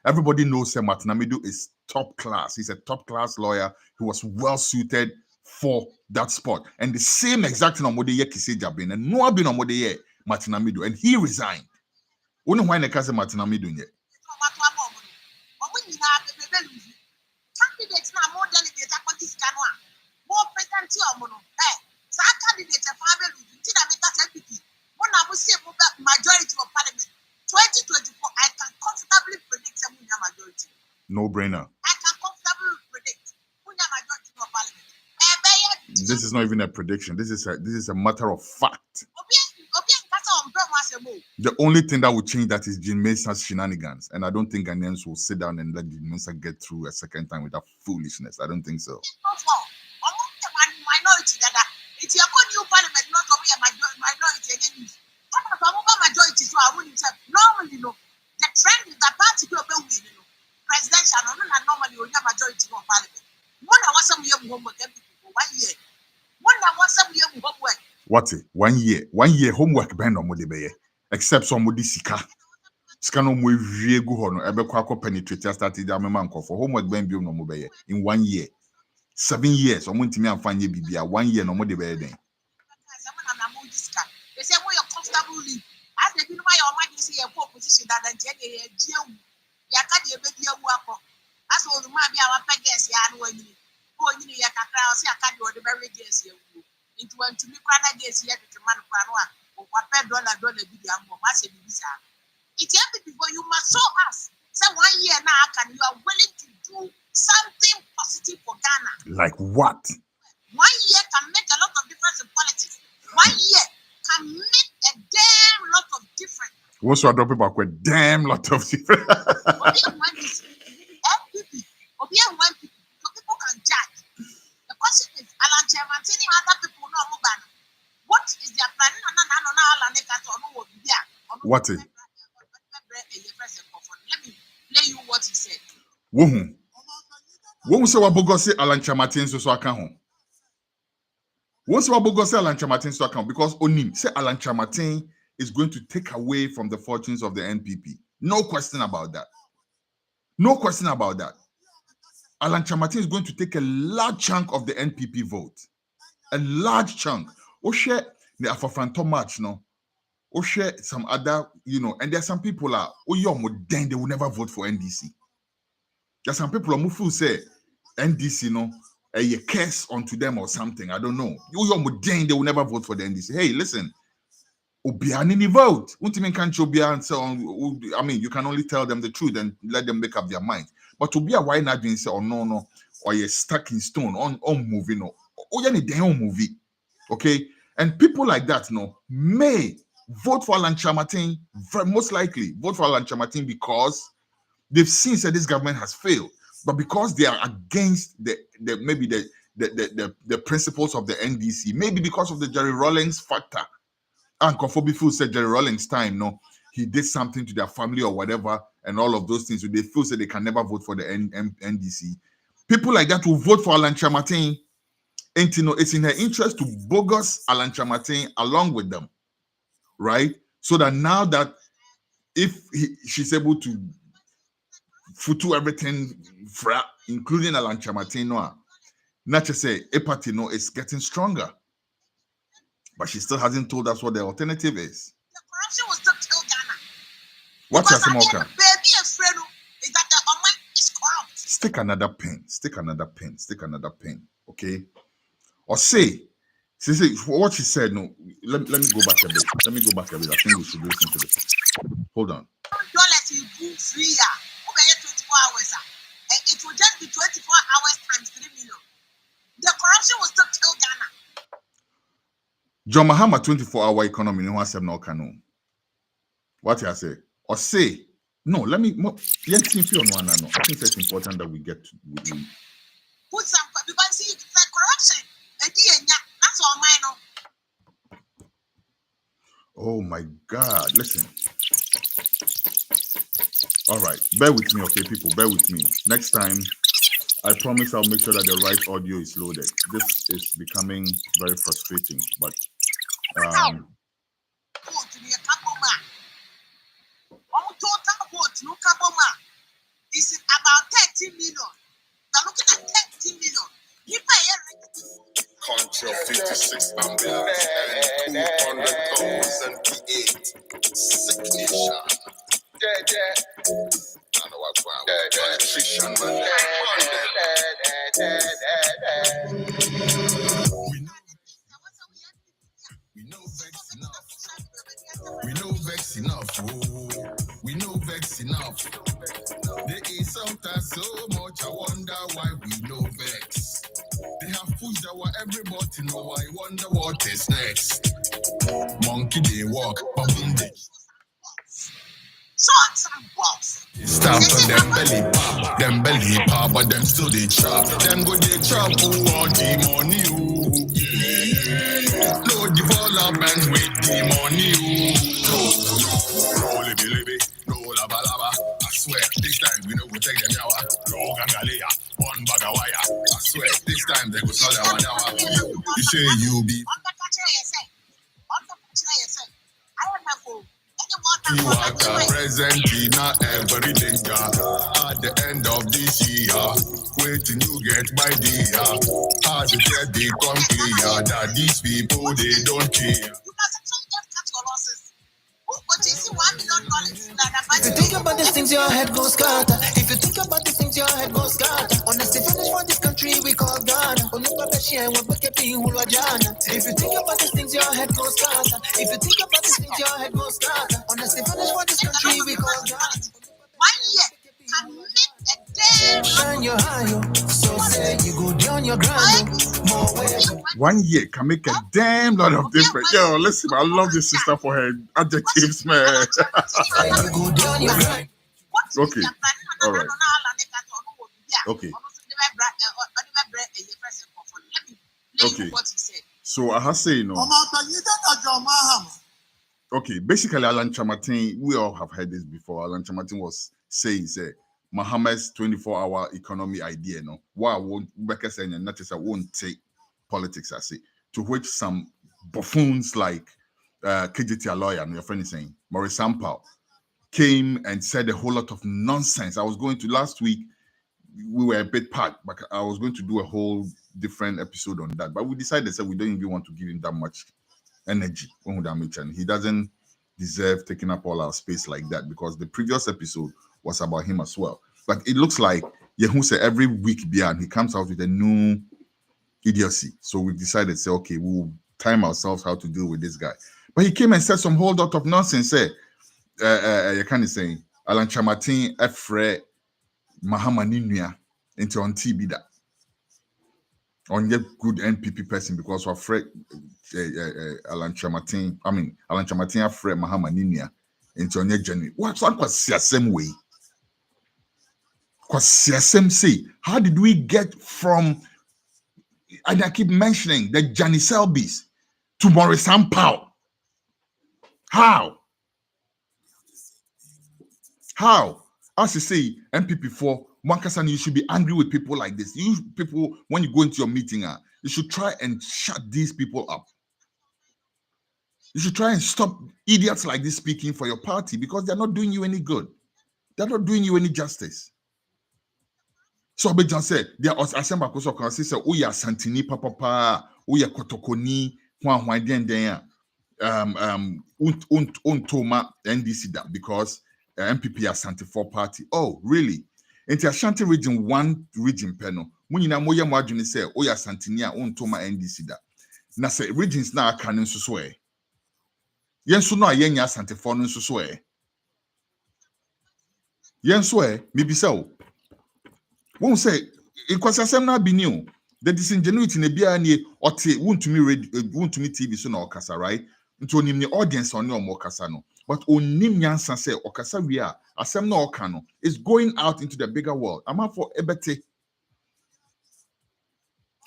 Everybody knows Martinamidu is top class. He's a top class lawyer. He was well suited for that spot. And the same exact thing on Modeye Kisei Jabin and no been on Modeye Martinamidu, and he resigned. Only why ne kase Martinamidu yet. Candidates now more delegates are going to more president candidates are family. Majority of parliament 2024. I can comfortably predict a majority. No brainer. I can comfortably predict majority of parliament. This is not even a prediction. This is a matter of fact. The only thing that will change that is Jean Mensah's shenanigans, and I don't think Ghanaians will sit down and let Jean Mensah get through a second time with that foolishness. I don't think so. Minority that it's your new parliament, not only a minority again. Majority, so I wouldn't say normally the trend is that party will be presidential, not normally we have majority of parliament. One was some year homework every 1 year. One was some year homework. What? 1 year? 1 year homework band on Modibeye, except some Modisika. Scano Mwe go on, Ebequaco penetrator started Amamanko for homework band no mobile in 1 year. 7 years, or Montimi and Fanny Bibia, 1 year no Modibeye. They say, well, you're comfortably. As they do my almighty say a poor position that the Jenny, Yakadi, a baby, as well, the might be our peggers, Yan, when you go in your cacao, say, I can't do the very days here. Into one to me, Prana days here to man or what $1 be the massive visa. It's happy before you must show us. So 1 year now, can you are willing to do something positive for Ghana? Like what? 1 year can make a lot of difference in politics. 1 year can make a damn lot of difference. What's your drop about a damn lot of difference? So people can judge. The question is, Alan Chairman, other people know about what is their plan? What? Let me play you what he said. When we say what Bogus say Alan Chamatin so account. Once what Bogus say Alan Chamatin so account because Onim say Alan Chamatin is going to take away from the fortunes of the NPP. No question about that. No question about that. Alan Chamatin is going to take a large chunk of the NPP vote. A large chunk. Oshe the Afafranto match no. Oshe some other, and there are some people are they will never vote for NDC. There are some people who say NDC a curse onto them or something. I don't know. They will never vote for the NDC. Hey, listen. Obianini vote. I mean, you can only tell them the truth and let them make up their mind. But to be a why not say or no, or you're stuck in stone on movie movie. Okay? And people like that may vote for Alan Chamatin, most likely vote for Alan Chamatin because they've seen that this government has failed. But because they are against the principles of the NDC, maybe because of the Jerry Rawlings factor. And Kofobi said Jerry Rawlings time, he did something to their family or whatever, and all of those things. So they feel that they can never vote for the NDC. People like that will vote for Alan Chamatin. And it's in her interest to bogus Alan Chamatin along with them, right? So that now that if she's able to futu everything, including Alan Chamatin, not to say Epatino is getting stronger. But she still hasn't told us what the alternative is. The corruption was not kill Ghana. What's your Samoka? Baby afraid is that the Oman is corrupt. Stick another pin. Stick another pin. Stick another pin. Okay? Or say, See, what she said, no, let me go back a bit. Let me go back a bit. I think we should listen to this. Hold on. $1 you book free, 24 hours. It will just be 24 hours times 3 million. The corruption will still kill Ghana. John Mahama 24-hour economy, no one said no can. What I say? Or say, no, let me, I think it's important that we get to. Put some, because see, it's like corruption. That's all mine. Oh my God, listen. All right, bear with me, okay, people, bear with me. Next time, I promise I'll make sure that the right audio is loaded. This is becoming very frustrating, but is about 30 million. They're looking at 30 million. You pay Control 56 ambulance and 200,008 signation. Yeah. I know what politician, man. We know vex enough. We know vex enough. Oh, we know vex enough. There is sometimes so much I wonder why we know vex. They have pushed our every button, oh, I wonder what is next. Monkey they walk, boom they shots and balls. stamp on them belly pop, but them still they chop. Them go they chop who want the money, oh. Yeah. No development with the money, oh. No libby, no laba. I swear, this time we know we take them yawa. No gangalea, one bag of wire. I swear, this time they go sell their wadawa. You say you be. You are the present in every danger. At the end of this year, waiting you get my dear. Hard to get the clear that these people they don't care. If you think about these things, your head goes scatter. If you think about these things, your head goes scatter. Honestly, finish for this country we call Ghana. If you think about these things, your head goes scatter. If you think about these things, your head goes scatter. Honestly, finish for this country we call Ghana. 1 year, Shine your eye, so say you go down your grind. 1 year can make a damn lot of difference. Yo, listen, I love this sister for her adjectives, man. Okay, all right. Okay. Okay. So I have to say, you know. Okay, basically, Alan Chamatin, we all have heard this before. Alan Chamatin was saying, Mahama's 24-hour economy idea, no. Why won't Becca saying and not I won't take politics, I say, to which some buffoons like KGT lawyer and your friend is saying, Maurice Sampao, came and said a whole lot of nonsense. I was going to last week, we were a bit packed, but I was going to do a whole different episode on that. But we decided that we don't even want to give him that much energy when we damage, and he doesn't deserve taking up all our space like that, because the previous episode was about him as well. But it looks like Yehuse every week beyond he comes out with a new idiocy. So we decided to say, okay, we'll time ourselves how to deal with this guy. But he came and said some whole lot of nonsense. You can't say Alan Chamatin Efre Mahama Ninuya into on TV that on your good NPP person, because we're afraid Alan Chamatin Efre Mahama Ninuya into on your journey. What's on the same way? Because CSM say, how did we get from, and I keep mentioning the Johnny Selby's to Maurice Sampao? How? As you say, MPP4, Wankasan, you should be angry with people like this. You people, when you go into your meeting, you should try and shut these people up. You should try and stop idiots like this speaking for your party, because they're not doing you any good. They're not doing you any justice. So Abejan said, there was Asemba Koso Kansi said, oh yeah, Santini Papa, oh yeah, Kotokoni, Juan den Untoma NDC that, because MPP Ashanti 4 party. Oh, really? Into Ashanti region 1 region panel. Munina Moya Margin say, oh yeah, Santinia Untoma NDC that. Na say regions na aka no nso so yen so no a yenya asantefo no nso so yen so mebisa o won say ikwasasem na bi ni o the disingenuity na bia nie ote wuntumi TV so na okasa, right? Nto onim ni audience on your okasa no, but onim nyansa say okasa wi a asem na oka no is going out into the bigger world. Am for ebete,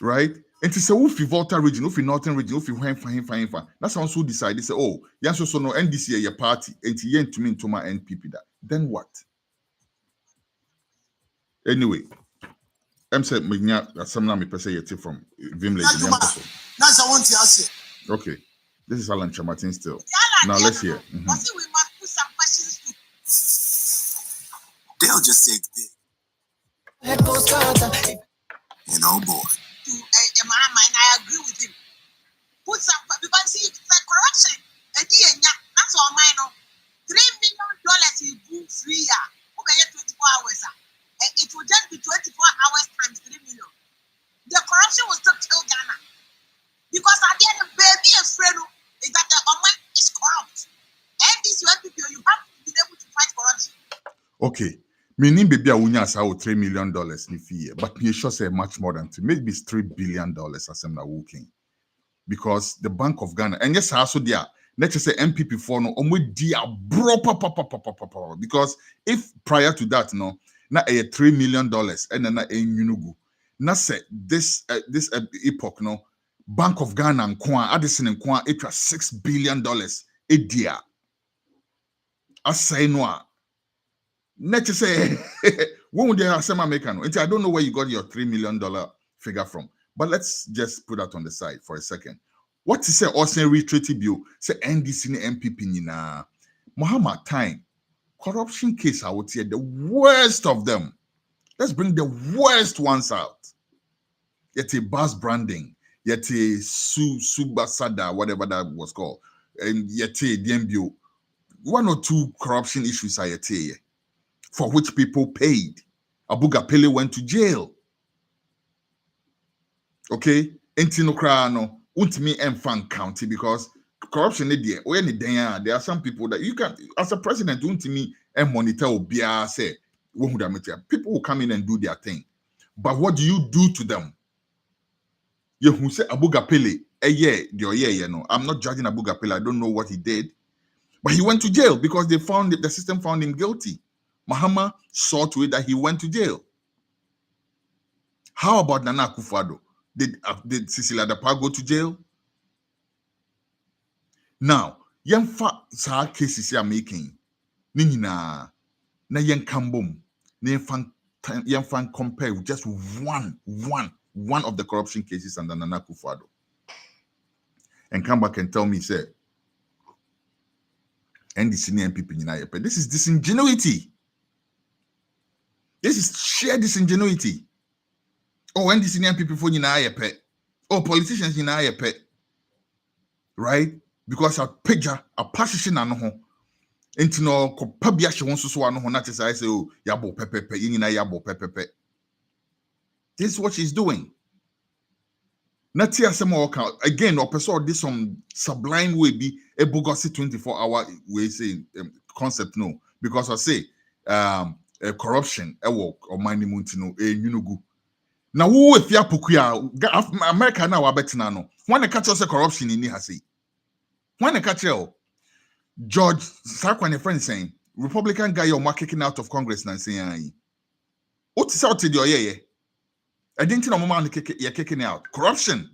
right? And to say ufi Volta region, ufi Northern region, ufi fine. That's how so decide. They say, oh, yes, so no NDC your party, and yen to me to my NPP that. Then what? Anyway, I'm saying me some na me pese yeti from Vimley. That's I want to ask you. Okay, this is Alan Chamatin still. Now let's hear. We must put some questions to. They'll just say it's big. You know, boy. To Mama, and I agree with him. Put some, because see, it's like corruption. That's all mine. $3 million you do free. Okay, 24 hours. It will just be 24 hours times 3 million. The corruption will still kill Ghana. Because at the end, the baby is afraid is that the Oman is corrupt. And this people, you have to be able to fight corruption. Okay. Meaning baby a wunya sa $3 million ni fee, but me sure say much more than maybe it's $3 billion as I'm working. Because the Bank of Ghana, and yes, also there, let's just say MPP for no dia bro papa. Because if prior to that, no, na a $3 million and then a yunugu. Na say this epoch, no, Bank of Ghana and Kwa Addison and Kwa, it was $6 billion a dia. I say no. Let's say, when would they have some American? I don't know where you got your $3 million figure from, but let's just put that on the side for a second. What is say ordinary treaty bill? Say NDC MPP nina Muhammad time corruption case. I would say the worst of them. Let's bring the worst ones out. Yet a bus branding, yet a Substandard, whatever that was called, and yet a DMBO. 1 or 2 corruption issues I yet for which people paid. Abuga Pele went to jail. Okay? Entino Krano, Untimi Mfan County, because corruption there are some people that you can, as a president, Untimi monitor Obia say, people will come in and do their thing. But what do you do to them? You who say Abuga Pele, no. I'm not judging Abuga Pele, I don't know what he did. But he went to jail because the system found him guilty. Mahama saw to it that he went to jail. How about Nana Akufo-Addo? Did Cecilia Dapa go to jail? Now, yemfa sa cases ya making. Nina na yen kambom. Yemfa compare with just one of the corruption cases under Nana Akufo-Addo. And come back and tell me, say, NDC and people in this is disingenuity. This is sheer disingenuity. Oh, NDC and people for pet. Oh, politicians in pet. Right? Because a picture, a passion and no. Into no kopabia she wants to so no not say oh yabo pepe yabo pepe. This is what she's doing. Natia Samoka again, or person this some sublime way be a Bogus 24-hour way say concept no, because I say corruption work or money muntino yunugu. Now who if ya Pokuaa America now abetina no. When the catch us corruption in here say. When the catch George Sarkwan a friend saying Republican guy you're kicking out of Congress and saying what is out to your yeah. I didn't know mama you're kicking out. Corruption.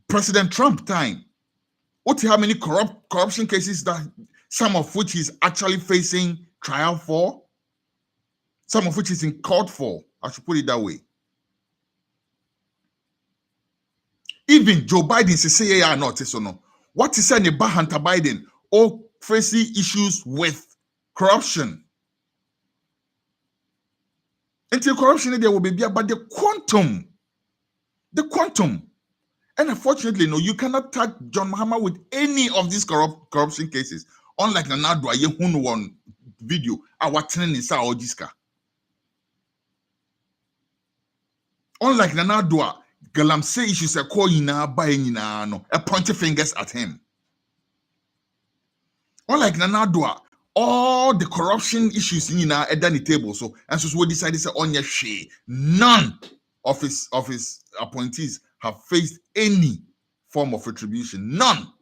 President Trump time. What how many corruption cases that some of which he's actually facing trial for? Some of which he's in court for. I should put it that way. Even Joe Biden say yeah not so no. What is saying about Hunter Biden all facing issues with corruption? Until corruption there will be but the quantum. And unfortunately, no, you cannot tag John Mahama with any of these corruption cases. Unlike Nanadwa, you one video, our training in Sao Jiska. Unlike Nanadwa, Galamsey issues are calling now buying no pointing fingers at him. Or like Nanadua, all the corruption issues in at the table. So and so we decided to say on your share. None of his appointees have faced any form of retribution. None.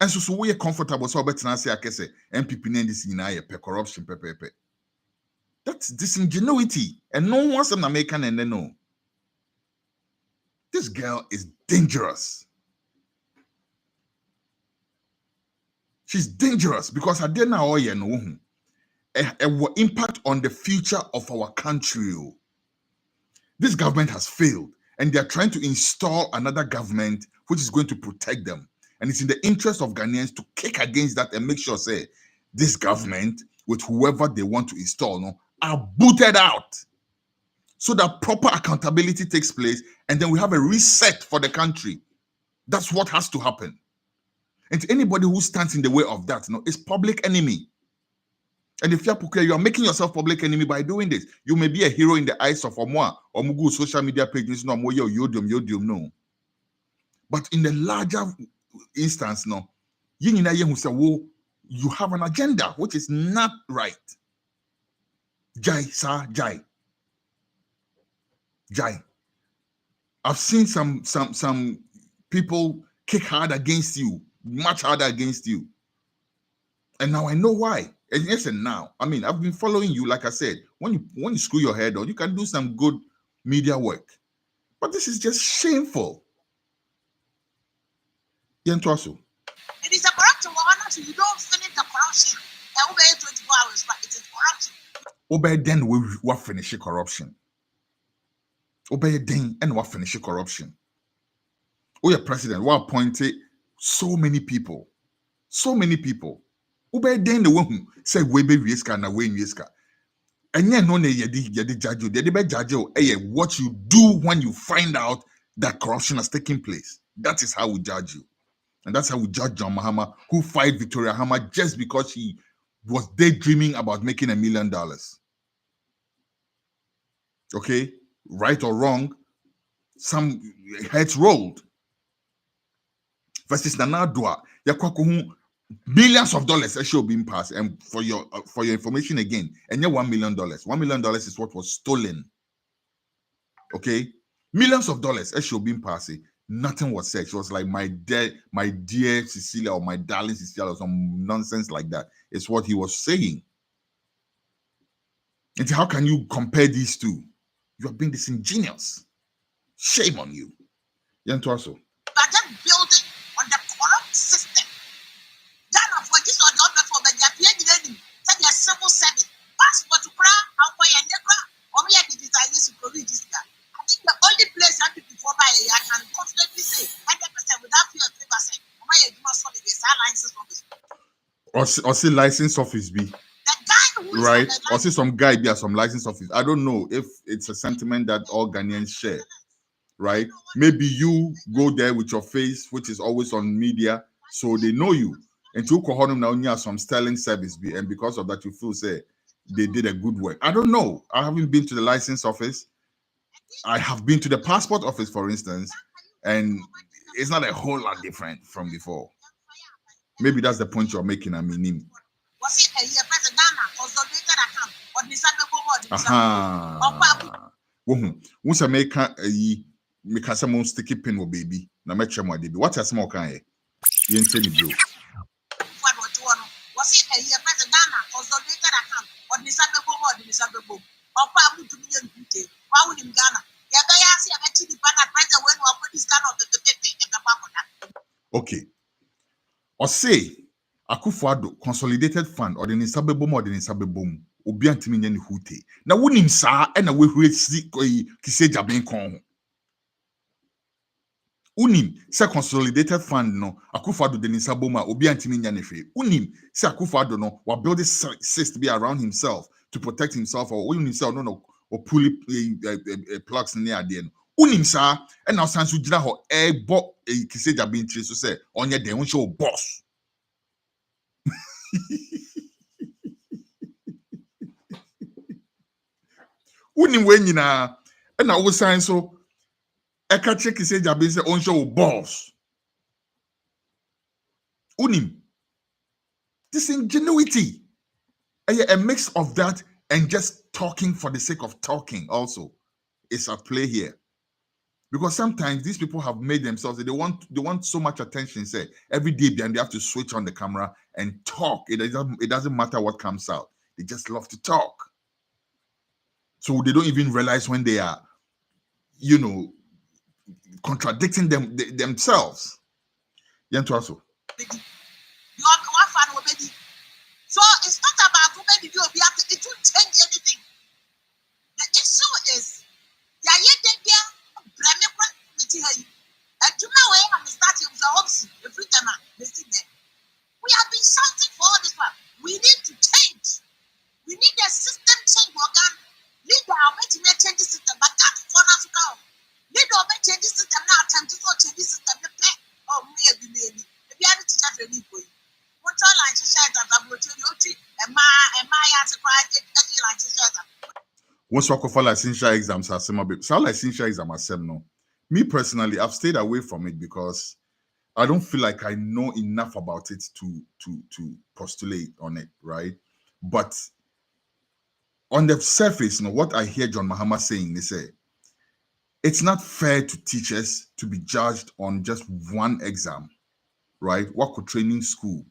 And so we are comfortable. So better than say I can say MPP name this in corruption. That's disingenuity. And no one wants an American and they know. This girl is dangerous. She's dangerous because her day now will impact on the future of our country. This government has failed, and they are trying to install another government which is going to protect them. And it's in the interest of Ghanaians to kick against that and make sure, say, this government with whoever they want to install are booted out, so that proper accountability takes place, and then we have a reset for the country. That's what has to happen. And anybody who stands in the way of that, is public enemy. And if you are making yourself public enemy by doing this, you may be a hero in the eyes of Omwa or Mugu social media pages, no. But in the larger instance, you have an agenda which is not right. Jai, sir, Jai. Jai. I've seen some people kick hard against you, much harder against you. And now I know why. And yes, and now, I mean, I've been following you, like I said, when you screw your head on, you can do some good media work. But this is just shameful. Yentuasu. It is a corruption. So you don't finish the corruption. And obey 24 hours, but it is corruption. Obey then we finish corruption. Obey then and we finish corruption. Oh, your president, we appointed so many people. So many people. Obey then the one who said we be risk and away in risk. And yet no judge you. What you do when you find out that corruption has taken place. That is how we judge you. And that's how we judge John Mahama, who fired Victoria Hammer just because he was daydreaming about making $1 million. Okay? Right or wrong, some heads rolled. Versus Nanadua, millions of dollars actually being passed. And for your information again, and $1 million. $1 million is what was stolen. Okay? Millions of dollars actually being passed. Nothing was said. She was like, my dear Cecilia, or my darling Cecilia, or some nonsense like that. It's what he was saying. And how can you compare these two? You are being disingenuous. Shame on you. Yantuaso. But then building on the corrupt system. Ghana for this or the other for the Japan, said your civil service. Passport to cry, how for your neighbor, or me at the design to produce this guy. I think the only place I can before I can confidently say 100% without fear of favor say, I do not solve this license office. Or say license office be. The guy who right? Or say some guy be at some license office. I don't know if it's a sentiment that all Ghanaians share, right? Maybe you go there with your face, which is always on media, so they know you. And to now you have some sterling service be, and because of that you feel say they did a good work. I don't know. I haven't been to the license office. I have been to the passport office, for instance, and it's not a whole lot different from before. Maybe that's the point you're making, I mean. Was it a year president consolidated account or once I make some sticky pin or baby, na make sure what a small kind. You ain't telling you. Was it a year president consolidated account or why would in Ghana? Okay. Or say Akufo-Addo consolidated fund or the Nisabebom or the Nisabebom obi antimi nya ne hute. Na wonim saa e na wehwe si kiseja ben kon. Unim se consolidated fund no Akufo-Addo the Nisaboma obi antimi nya ne hwe. Unim se Akufo-Addo no wa build this cyst to be around himself to protect himself or himself no or pull plugs near ade no. Unim saa e na osan so gina ho e bo kiseja ben tire so say onye den won show boss. Unim we nyina e na wo san so Eka check is say jabe say on show boss. Unim. Disingenuity. A mix of that and just talking for the sake of talking also is at play here. Because sometimes these people have made themselves, they want so much attention. Say every day then they have to switch on the camera and talk. It doesn't matter what comes out. They just love to talk. So they don't even realize when they are, contradicting themselves. Also. So it's not about who made you be after it won't change anything. The issue is we have been shouting for all this while. We need to change. We need a system change. Leader will change the system, but that's for us to go. Leader will change the system now. Time to change the system. Oh, maybe. Maybe I need to start really quick. What's all like to share that I'm going to do? Am I as a private like to share that? Once you for licensure exams are similar, so licensure exam are no. Me personally, I've stayed away from it because I don't feel like I know enough about it to postulate on it, right? But on the surface, what I hear John Mahama saying, they say it's not fair to teachers to be judged on just one exam, right? What could training school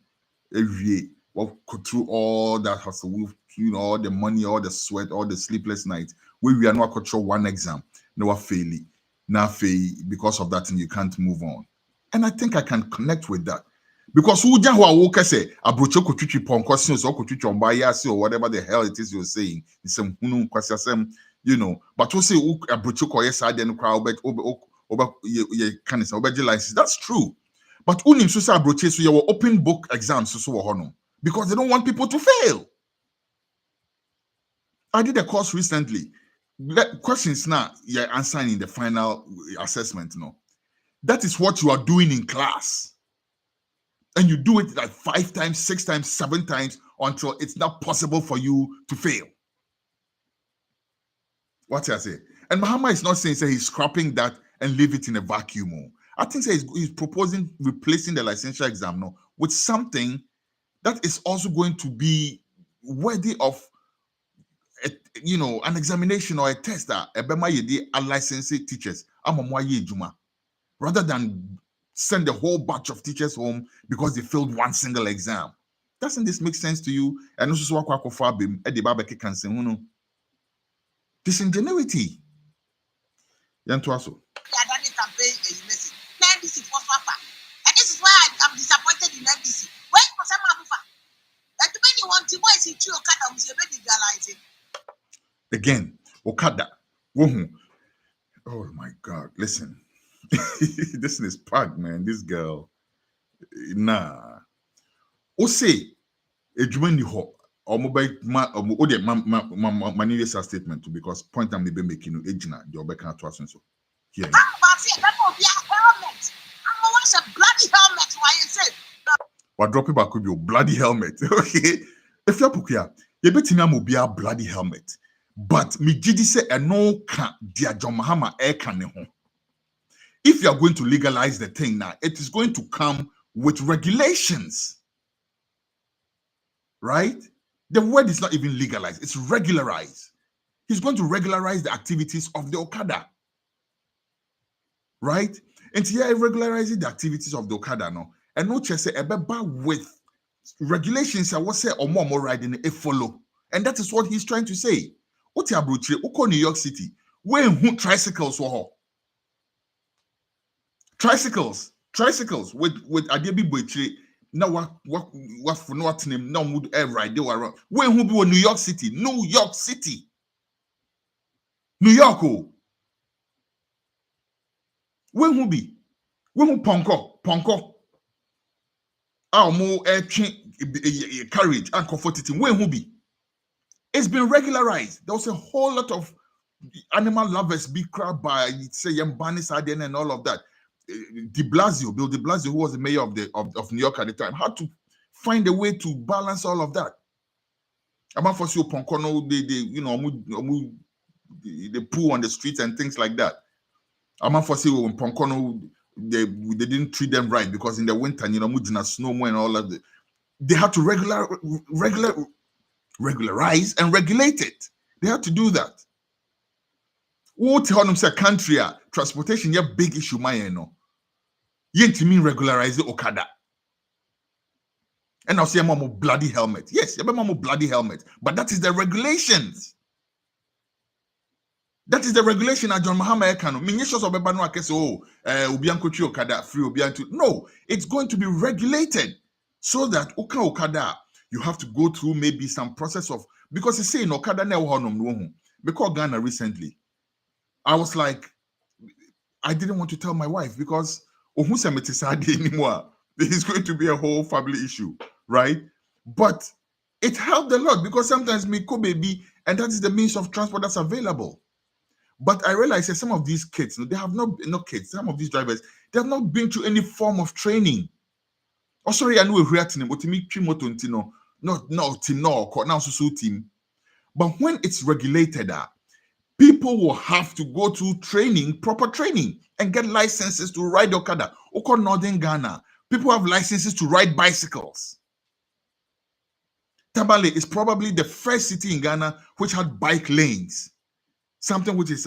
every what could through all that hustle, all the money, all the sweat, all the sleepless nights, we are not control one exam, no failing, now fail because of that, and you can't move on. And I think I can connect with that. Because who say abrocho kuchichi ponkosin or kuchichi ombayasi or whatever the hell it is you're saying. It's some but who say abrocho koyesa then crowd license. That's true. But unim so abroche so your open book exams so because they don't want people to fail. I did a course recently. Questions now you're answering in the final assessment. That is what you are doing in class. And you do it like 5 times, 6 times, 7 times until it's not possible for you to fail. What I say? And Mahama is not saying he's scrapping that and leave it in a vacuum. I think he's proposing replacing the licensure exam with something that is also going to be worthy of an examination or a test that a licensed teachers rather than send the whole batch of teachers home because they failed one single exam. Doesn't this make sense to you? And also disingenuity. And this is why I'm disappointed in NDC. When for some and many want to boys in Okada was legalizing. Again, Okada. Oh my God, listen. This is packed, man. This girl, nah. Say, ejumeni ho. Mobile manifest statement too, because point I'm be making ejina the obeka to us so. Here. How about it? That will be a helmet. I'm watch a bloody helmet. Why you say? What drop back could be a bloody helmet. Okay. If you're Pokuaa, you bet me be a bloody helmet. But me jidi say no can dia John Mahama can ho. If you are going to legalize the thing now, it is going to come with regulations. Right? The word is not even legalized, it's regularized. He's going to regularize the activities of the Okada. Right? And here regularizing the activities of the Okada now. And no chese ebeba with regulations I will say or more riding a follow. And that is what he's trying to say. What you Uko New York City, when who tricycles were tricycles with Adebi Boitre. Now what for not name now would ever ride they were when who be New York City, New York, when who be when who ponko our more air carriage and comforting when who be it's been regularized. There was a whole lot of animal lovers be crowd by say Yambani Sardian and all of that. Bill de Blasio, who was the mayor of New York at the time, had to find a way to balance all of that. I'm for sure Ponkono, they poo on the streets and things like that. I'm for say when Ponkono they didn't treat them right because in the winter, you know, mujina snow and all of that. They had to regularize and regulate it. They had to do that. What tell them say country transportation yeah big issue my no. Yet mean regularize the Okada. And I'll say mama bloody helmet. Yes, mama bloody helmet. But that is the regulations. That is the regulation at John Mahama Ekano. No, it's going to be regulated so that Okada, you have to go through maybe some process of, because it's saying Okada because Ghana recently, I was like, I didn't want to tell my wife because anymore. It's going to be a whole family issue, right? But it helped a lot because sometimes me go baby, and that is the means of transport that's available. But I realized that some of these kids, they have not kids. Some of these drivers, they have not been through any form of training. Oh, sorry, I know we're reacting, but me not team, now so team. But when it's regulated, people will have to go through training, proper training, and get licenses to ride Okada. Oko Northern Ghana, people have licenses to ride bicycles. Tamale is probably the first city in Ghana which had bike lanes. Something which is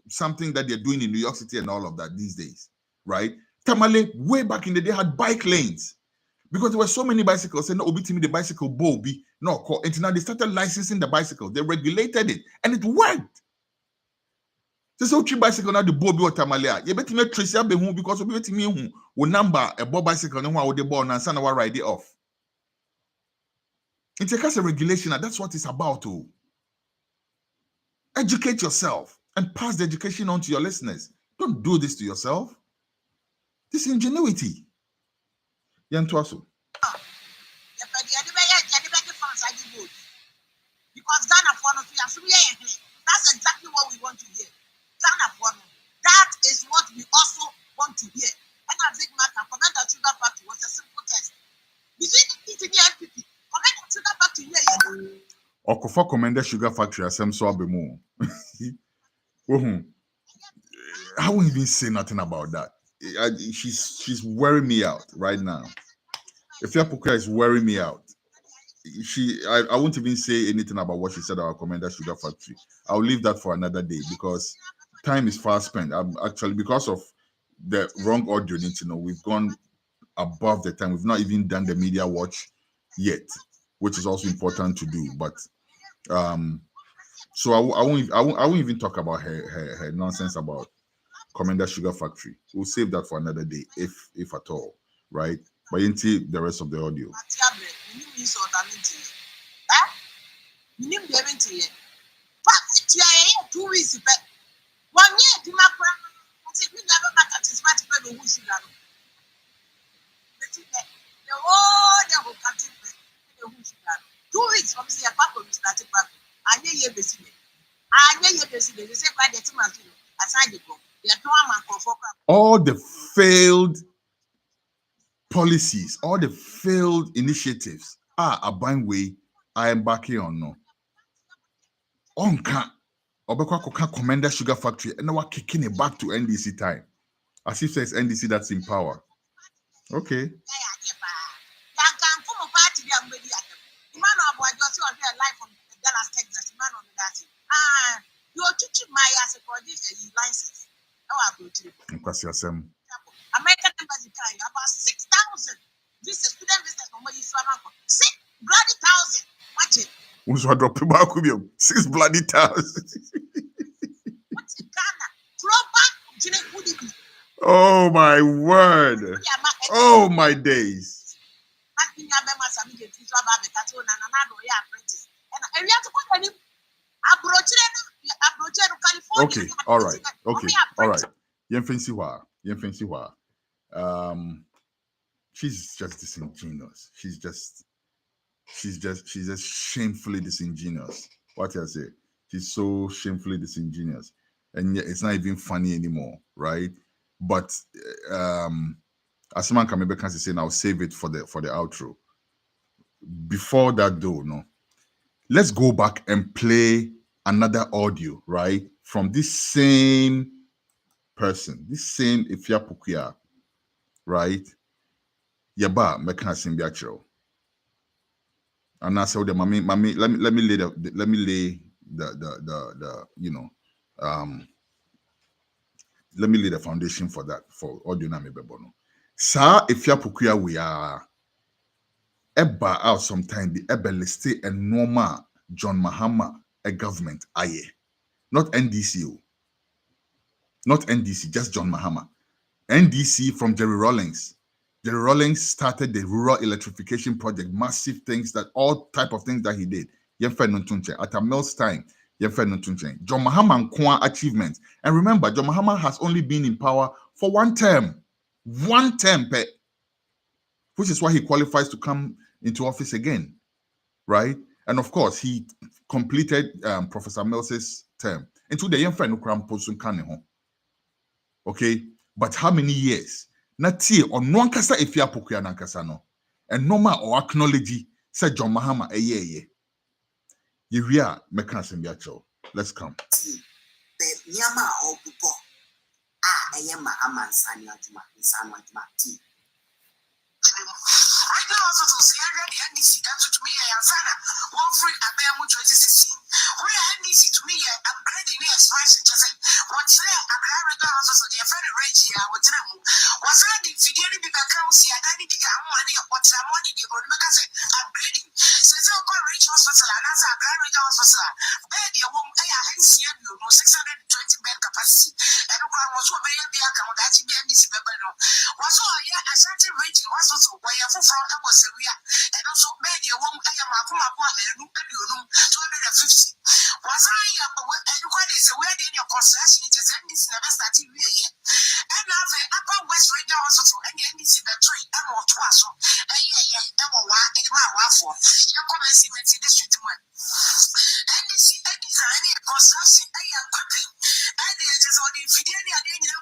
something that they're doing in New York City and all of that these days, right? Tamale, way back in the day, had bike lanes because there were so many bicycles. And obitimi the bicycle Bobi, and now they started licensing the bicycle. They regulated it, and it worked. So cheap bicycle now the Bobi or Tamale. You better make trace up because we bet me who number a bob bicycle no one with the ball and son ride it off. It's a case of regulation, and that's what it's about. To educate yourself and pass the education on to your listeners. Don't do this to yourself. Disingenuity. Yantuaso. Because Ghana for that's exactly what we want to hear. Ghana for that is what we also want to hear. And I think Mark, comment that sugar factory was a simple test. Between the NPP, comment that sugar factory here. Okofa commended sugar factory as some so abemo. I won't even say nothing about that. She's wearing me out right now. Afia Pokuaa is wearing me out. I won't even say anything about what she said about Commander Sugar Factory. I'll leave that for another day because time is fast spent. I'm actually, because of the wrong audio, we've gone above the time. We've not even done the media watch yet, which is also important to do. But so I won't even talk about her nonsense about Commander Sugar Factory. We'll save that for another day, if at all, right? But into the rest of the audio. All the failed policies, all the failed initiatives are a buying way I am backing on no. Onka Obekwa Commander Sugar Factory and now we're kicking it back to NDC time. As if it's NDC that's in power. Okay. American embassy carrying about 6,000. This is student business from where you swam 6 bloody 1,000. Watch it. So I drop about 6 bloody 1,000. What's in Ghana? Oh my word. Oh my days. Okay, all right. Okay, all right. She's just disingenuous. She's just shamefully disingenuous. What I say? She's so shamefully disingenuous, and yet it's not even funny anymore, right? But as someone can maybe say, I'll save it for the outro. Before that, though, no, let's go back and play another audio, right, from this same person, this same Afia Pokuaa, right? Yaba mechanism biachro. And I said, "Mami, let me lay the let me lay the foundation for that for audio na me bebono. Sa Afia Pokuaa we are eba out sometime the ebe liste a normal John Mahama a government aye, not NDC, not NDC, just John Mahama. NDC from Jerry Rawlings. Jerry Rawlings started the rural electrification project, massive things that all type of things that he did. At a Mills time, John Mahama Nkwa achievements. And remember, John Mahama has only been in power for one term, which is why he qualifies to come into office again, right? And of course, he completed Professor Mills's term. Into the Yemfa okay, but how many years? Natie on one kasa Afia Pokuaa nankasa no. And normal or acknowledge said John Mahama a year. You are mechanism biacho. Let's come. Yama or Pupo. Ah, I am a man, Sanya Juma, Sama Juma tea. I know also to see already NDC that to me and Sana, one free Abamu 2016. We are NDC to me, I'm grading the expansion. Just what's there, a American also, the very rich here, what's them. Was I the Fideli Bicacos, and I need to get money of what's the money you go to because I'm grading. Since I'll go rich hospital and as a American hospital, bed your womb, I ain't seen you, no 620 bed capacity. And one was what may be account that you get this paper. Was all I started reaching was also where you're from, that was a real, and also made your womb, I am a room, 250. Was I and what is a word in your construction? Just end this never starting here. And now the upper West Radio also, and the NDC the tree, and more twice. And yeah, and my wife for your comments in the district. NDC, construction, I am cooking. And the just on the Fidelia,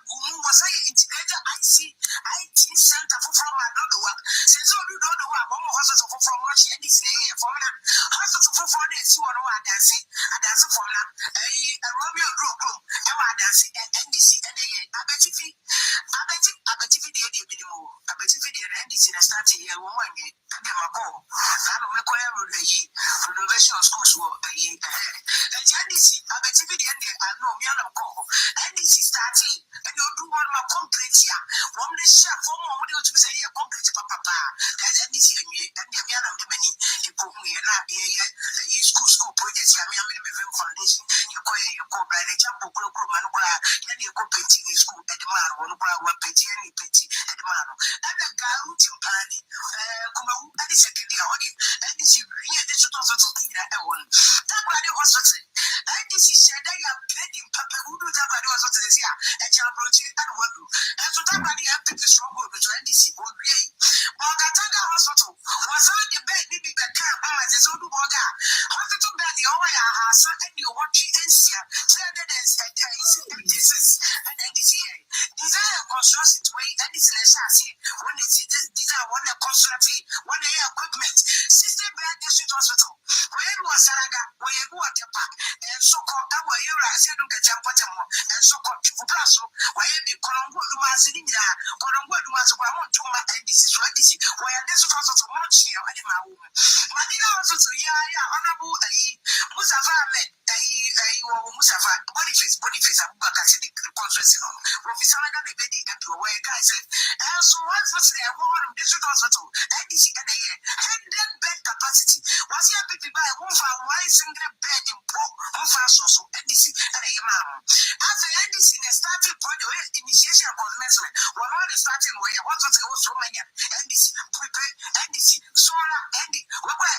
who was I integrated IT center for my work. Since all you don't know what hospital from much NDC for hospital for this, you know what I say. And that's a formula. A Romeo group, and what I say, and NDC, and I bet if he, I bet if he did a minimum, I bet if he did NDC and started here one day, and then my ball. I don't require renovation schools for a year ahead. And NDC, I bet if he did, I know me on a call. NDC starting, and you'll do one more complete here. One day, chef, for more audio to say, a complete papa. There's NDC and the man of the many people who are not here, school projects, I mean, foundation, you go by the Champo Group, and you go painting in school at the man, one painting any painting at the man. And the guy who timpani, and the second year audience, and this is here, this 2000 at one. That body hospital, and this is said they are painting Papa who do that body hospital this year, and Champo and one. And so that body have people strong with NDC or really. But Gatanga Hospital was on the bed, maybe the car, as a Zulu Boga. Hospital bed, the only house, and you watch the NCA, and NDCA. These are construction way, and this is when they see these are one construction, one equipment, system bed district hospital. Where you are Saraga, where you are the park, and so called our Yura, Sedu Gajapatamo, and so called Chupaso, where you be Colombo, Mazinia, Colombo, Mazuma, and this is what this is, where this is also much here, and my woman. Madina also, honorable Musafa met Musafa, Boniface, Abubakar, the conference, Professor Nagabedi, and to where guys said, and so once was there, one district hospital, NDC, and then bed capacity. Was here people by one for one single bed in Poor, one for so NDC, and a man. After NDC, the starting project initiation of commencement, one on the starting way, what was there so many NDC, prepare NDC, solar,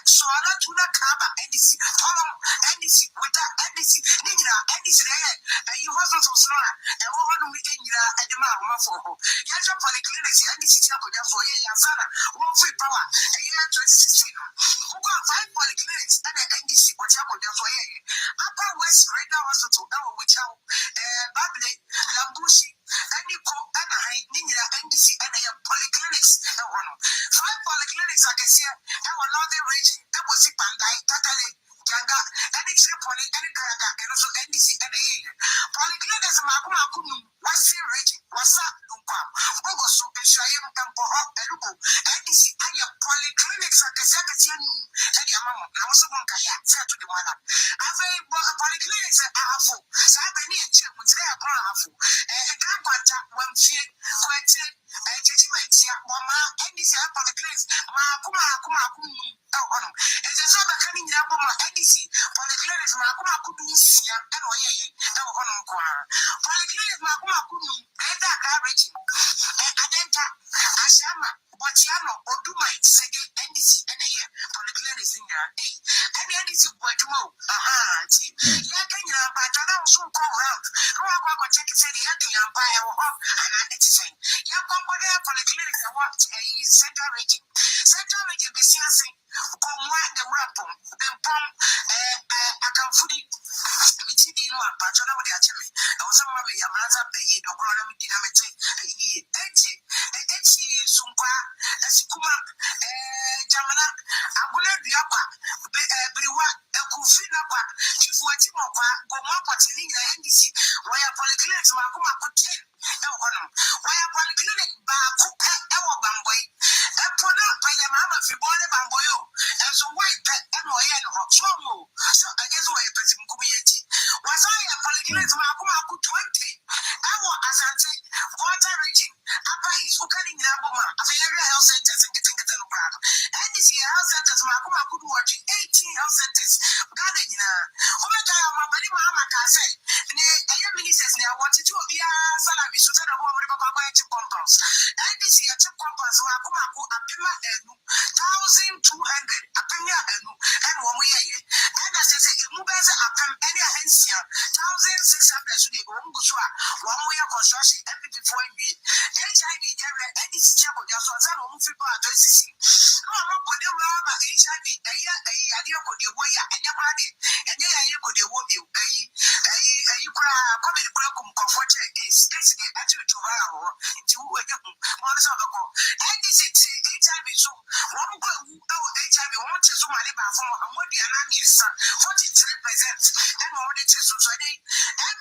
solar to the carbon, NDC, follow NDC, with that NDC, Nina, NDC, and you also solar, and one weekend, and the man, for Yaja Polyclinics, NDC, for Yasana, one free power, a year 2016. Who got 5 polyclinics and an NDC, what happened for Upper West Radio Hospital, which are Babylon, Lambushi, and Nico, and I, Nina, NDC, and I have polyclinics. 5 polyclinics, I can see, and one other region, that was it, Bandai, Tatale. Yanga, and it's a poly, and also NDC, and a polyclinics, Makumakum, what's your said to the one. I say, polyclinic is a half. So I been in check with their half. And can't contact one feet, quite judgment, Mama, and this polyclinic. Kuma. It is not a coming up on my NDC. Polyclinic, Makuma could do see and polyclinic, Makuma could do garbage. Adenta, Ashama, Botiano, or do my second NDC and a year. Polyclinic in there. And the NDC boy to move. Yakin, but I don't soon come around. Who are going to check it, say the Yakin Empire or up, and I saying, Young Pompoda Polyclinic, I want a central region. Central region, the CSC, come one the rapum, then pump a camphudi. Which you know, but I know what they are telling me. I was a mommy, a mother, a program dynamic, Sumpa, a Sukuma, Jamana, Abula Diapa, Briwa, a Kufinapa, Chifuatimapa, Gomapa, Telinga, NDC, why a polyclinic, Makuma could tell. Why a polyclinic, Bakuka, our Bamboy, and Pona, Payamama, Fibole Bamboyo, and so white pet and Moyan, so I guess why a person could be was I a polyclinic, Makuma could 20. Our Asante, water region, Apa is Ukaning Naboma, Afia health centers and getting Catano. And this year health centers, Makuma could watch 18 health centers. Ghanaian, Omega, Mabali Mama say, the ministers now wanted to be a salary, so that I want to buy compounds. And this year, two compounds, Makuma, Apima, 1,200, Apima, and 1 year. And as I say, Mubeza, Apam, any Hensia, 1,600 should be Ombushwa, 1 year construction, every before me. HIV, any stable, just was an own people at OCC. No, I'm not going to have HIV, a year, could you wear, and your body, and then I could you want you, you could comfort is actually to our into months ago. And this is HIV, so one go HIV, one to so many from what the anatomy is 43%, and more than so every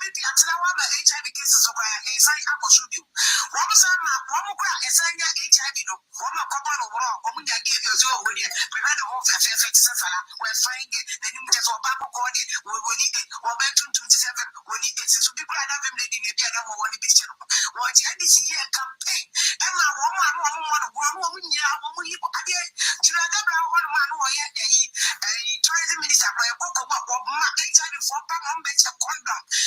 HIV cases of a sign up or should you. One was a sign HIV, one of Copan or woman that gave you so when you prevent the whole we're finding it, then you just or Papa Cordy, we will need it, or back to 27, we need it. So people are not even letting it be another one in this channel. What this year campaign, and my woman, tourism minister, by a book of HIV for condom.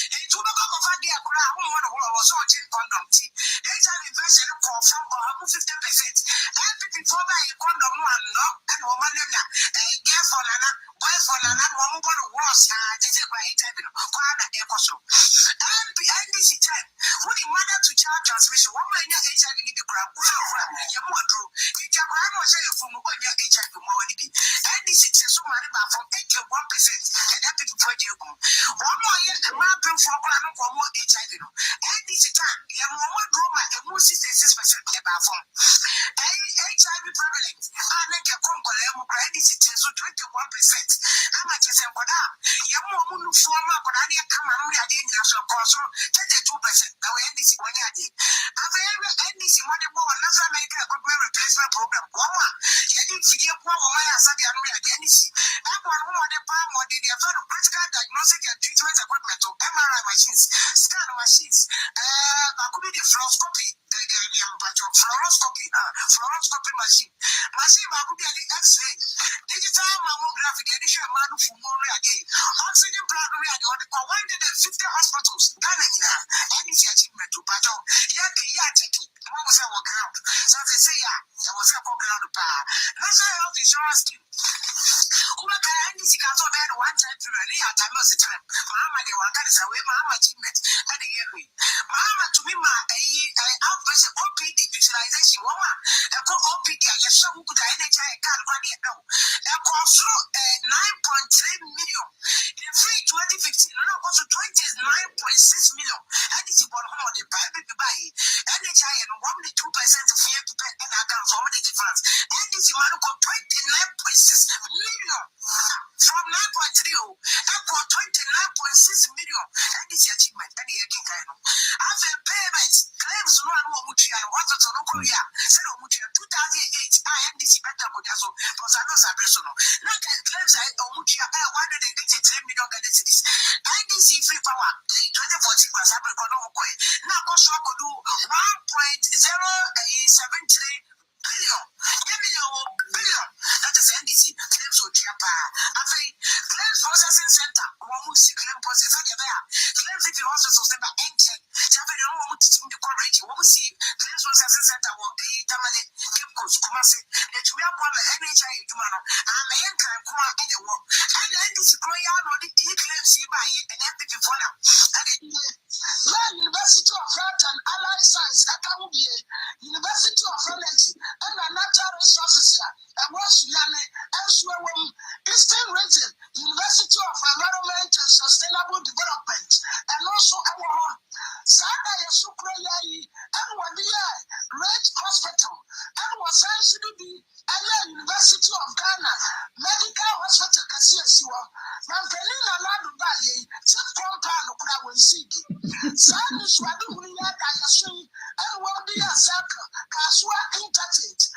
And to the back of idea, woman was all condom. HIV version for 50%. Everything for my condom one, no, and woman, girl for Nana, boy for Nana, woman was by HIV, and this time, who the mother to child transmission, one man HIV need the crowd, Yamuadro, the Japan was a from HIV more and this is so many from 81%, and that people for you. One more year, the man for more HIV, and this time, Yamuadro, and more 66% about from HIV prevalent, and then your Congo, and this is so 21%. How much is it for that? Yamu former, but I didn't come around the idea of course, 32%. Now, NDC 1 year. Available NDC, what the more North America equipment replacement program. One, you didn't feel one of my answer the NDC. That one, the palm or the critical diagnostic and treatment equipment to MRI machines, scan machines, could be the fluoroscopy, fluoroscopy machine. Machine, could be the X-ray, digital mammography, the additional man for more again. Oxygen blood rate on the 150 hospitals, Ghanaian, and its achievement to Pato. What was our ground? So they say, there was a program to power. National Health Insurance Scheme. Umaka NDC can't bad one time to really at time was the time. Mama, they were kind of away, Mama achievement, and the year. Mama to me, my outpatient OPD utilization. Woman, a co OPD, I saw who could NHI can't run it now. A cost 9.3 million. In free 2015, no, also 20 is 9.6 million. And it's about how the private buy NHI and 1 to 2% of fear to pay and account for the difference. And this man got 29.6 million from 9.3 2023, equal 29.6 million. And this achievement, and the kind of after payments, claims run Mutia, what's the Korea, said Mutia 2008, IMDC better Modaso, Posanos Abresono. Look at claims I Mutia 183 million cities. IDC free power, 2014 was happening. Now, also could do 1.073 billion. Billion. That is NDC claims for Chiapa. Claims processing center. One claim processing there. Claims if you also sustain the engine. Japan, you want to the coverage. What we see claims processing center. What a tamale keep goes. Kumasi. That we are one NHI. Tomorrow. I'm a young can come out in the work. And the NDC Korea or the claims you buy and FPP for now. University of Health and Allied Science. University of Energy. And natural resources and what's Yane and Eastern Region, University of Environment and Sustainable Development, and also our Sada Yasukrayai and Wadia Red Hospital and was CDB and University of Ghana Medical Hospital Cassiasiwa, Mampelina Ladubaye, Sip Compound of Krawensigi, Sanu Swadunia Dayasun, and Wadia Saka, Kasua Interchange.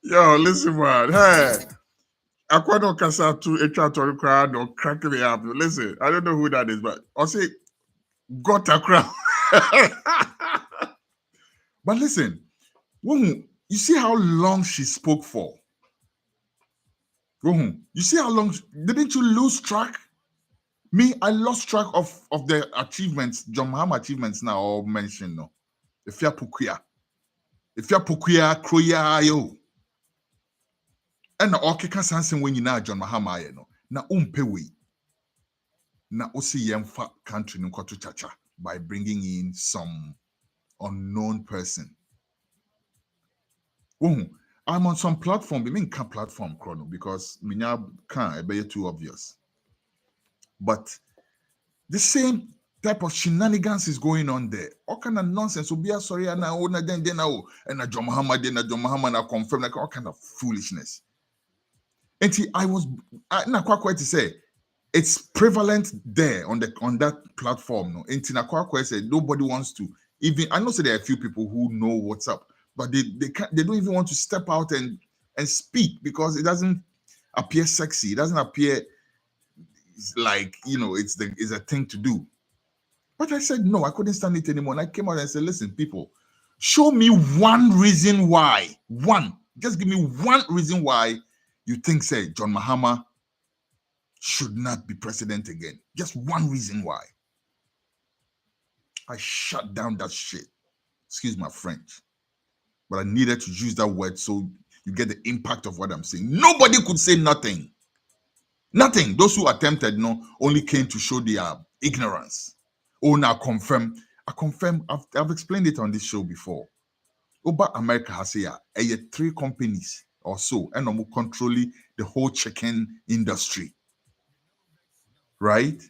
Yo, listen, man. Hey, I quite Kasa to a chat crowd or crack me up. Listen, I don't know who that is, but I'll say, got a crowd. But listen, you see how long she spoke for? You see how long? Didn't you lose track? Me, I lost track of the achievements, John Mahama achievements now, or mention no. Afia Pokuaa, Kroya yo. And na okeka sansen when you na John Mahama ye no. Na umpewe. Na osi yemfa country no kwato chacha by bringing in some unknown person. I'm on some platform, I mean can platform chrono because minya can be too obvious. But the same type of shenanigans is going on there. All kind of nonsense. So be sorry, and now and a John Mahama na confirm like all kind of foolishness. And I quite to say it's prevalent there on that platform. No, and quite said nobody wants to even. I know say there are a few people who know what's up, but they don't even want to step out and speak because it doesn't appear sexy. It doesn't appear like it's a thing to do. But I said no, I couldn't stand it anymore. And I came out and said, listen, people, show me one reason why. Just give me one reason why you think say John Mahama should not be president again. Just one reason why. I shut down that shit. Excuse my French. But I needed to use that word so you get the impact of what I'm saying. Nobody could say nothing. Nothing. Those who attempted only came to show their ignorance. Now I confirm. I've explained it on this show before. Oba America has here 3 companies or so, and I'm controlling the whole chicken industry, right?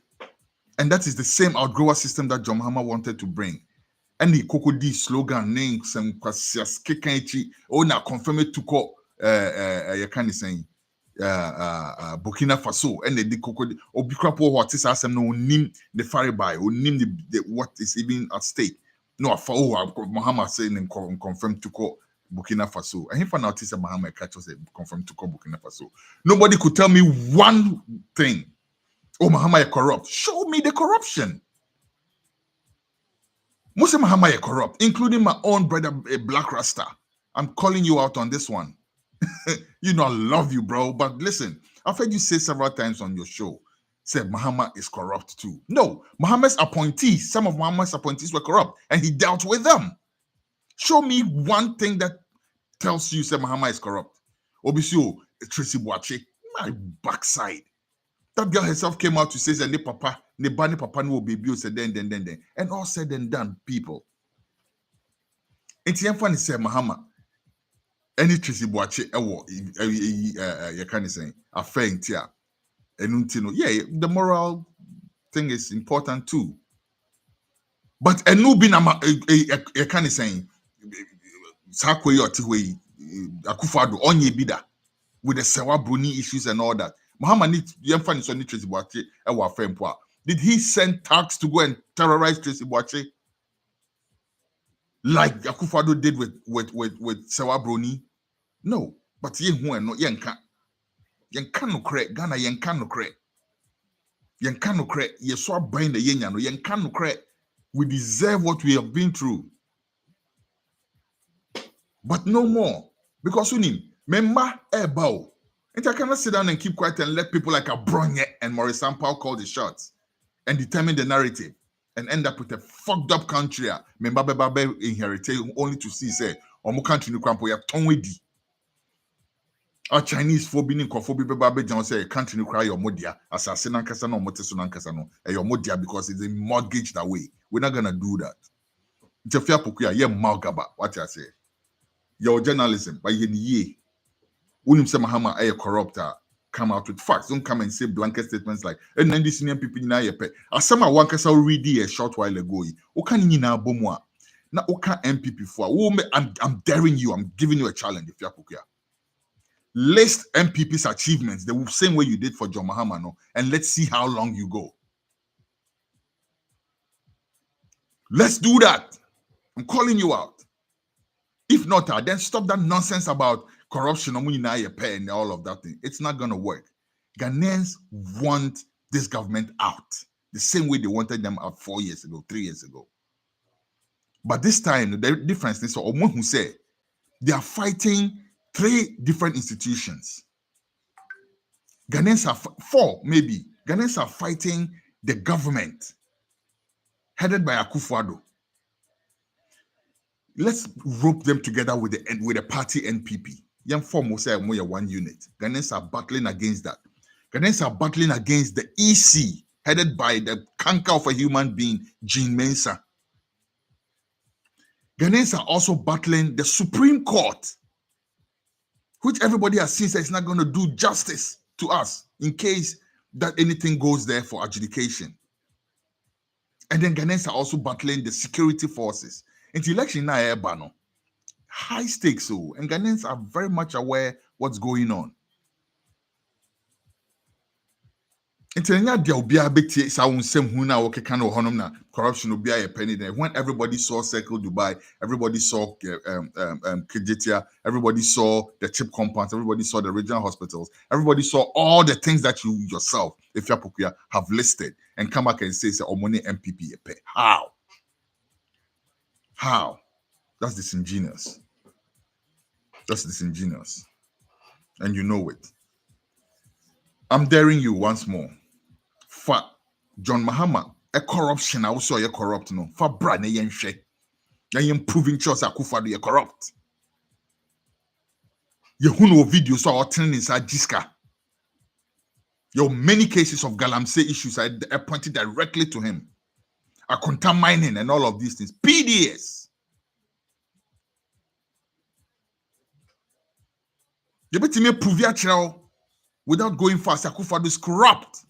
And that is the same outgrower system that John Mahama wanted to bring. And the Cocody slogan name some kwasias kekanchi. Now confirm it to call you can saying. Burkina Faso and the Cocody Obikrapo what is asem no name the faribai or name the what is even at stake. No, Mahama saying and confirm to call Burkina Faso. And if an artist Mahama catch us confirm to call Burkina Faso. Nobody could tell me one thing. Oh, Mahama is corrupt. Show me the corruption. Most of Mahama is corrupt, including my own brother, Black Rasta. I'm calling you out on this one. I love you, bro. But listen, I've heard you say several times on your show, said Mahama is corrupt too. No, Mahama's appointees, some of Mahama's appointees were corrupt, and he dealt with them. Show me one thing that tells you, say Mahama is corrupt. Obisio, Tracy Boache, my backside. That girl herself came out to say, "Ne papa, ne bani papa no baby," said then, and all said and done, people. It's funny say Mahama. Any Tracy Boache you can say affair here. And the moral thing is important too. But a new bin a kind of saying Sakwe or Tiwe Akufado onye bida with the Sewa Bruni issues and all that. Muhammad need Yemfan is only Tracy Boache Ewa Fempoa. Did he send thugs to go and terrorize Tracy Boache? Like Akufado did with Sewa Bruni? No. But ye who no yenka. Yenka no cre, Ghana yenka no cre. Yenka no cre, ye so bind the yenya no yenka no cre. We deserve what we have been through. But no more. Because we need member bow. And I cannot sit down and keep quiet and let people like Abronye and Maurice Sampao call the shots and determine the narrative and end up with a fucked up country. Member Babe inherited only to see say omo country no kwampo ya tonwedi. Our Chinese for being confobi Babe John say country no cry your modia assassin ankasa no moteso ankasa no your modia because it's a mortgaged away. We're not gonna do that. It's a fair Pokuaa, yeah malgaba. What I say. Your journalism, by ye. Unim say Mahama a corrupter, come out with facts. Don't come and say blanket statements like, and then this senior people in Ayepe. As some one case already a short while ago. Oka ni na bomwa. Na oka MPP for. I'm daring you. I'm giving you a challenge. If you're Pokuaa, list MPP's achievements the same way you did for John Mahama, no, and let's see how long you go. Let's do that. I'm calling you out. If not, then stop that nonsense about corruption and all of that thing. It's not going to work. Ghanaians want this government out the same way they wanted them out 4 years ago, 3 years ago. But this time, the difference is someone who say they are fighting 3 different institutions. Ghanaians are 4, maybe. Ghanaians are fighting the government headed by Akufo-Addo. Let's rope them together with the party NPP. Young form will say more one unit. Ghanaians are battling against that. Ghanaians are battling against the EC, headed by the canker of a human being, Jean Mensah. Ghanaians are also battling the Supreme Court, which everybody has seen says it's not going to do justice to us in case that anything goes there for adjudication. And then Ghanaians are also battling the security forces. Into election now, high stakes, so and Ghanaians are very much aware what's going on. Corruption be a penny there. When everybody saw Circle Dubai, everybody saw Kijitia, everybody saw the chip compounds, everybody saw the regional hospitals, everybody saw all the things that you yourself, if you're Pokuaa, have listed and come back and say, Omoni MPP pay. How? How? That's disingenuous. That's disingenuous. And you know it. I'm daring you once more. For John Mahama, a corruption, I also a corrupt no. For Brad, yen she. Yen proving choice Akufo-Addo you corrupt. You who know videos so are turning inside Jiska. Your many cases of Galamsey issues are pointed directly to him. Akonta mining and all of these things. PDS. You better me prove your without going fast. Akufo-Addo is corrupt.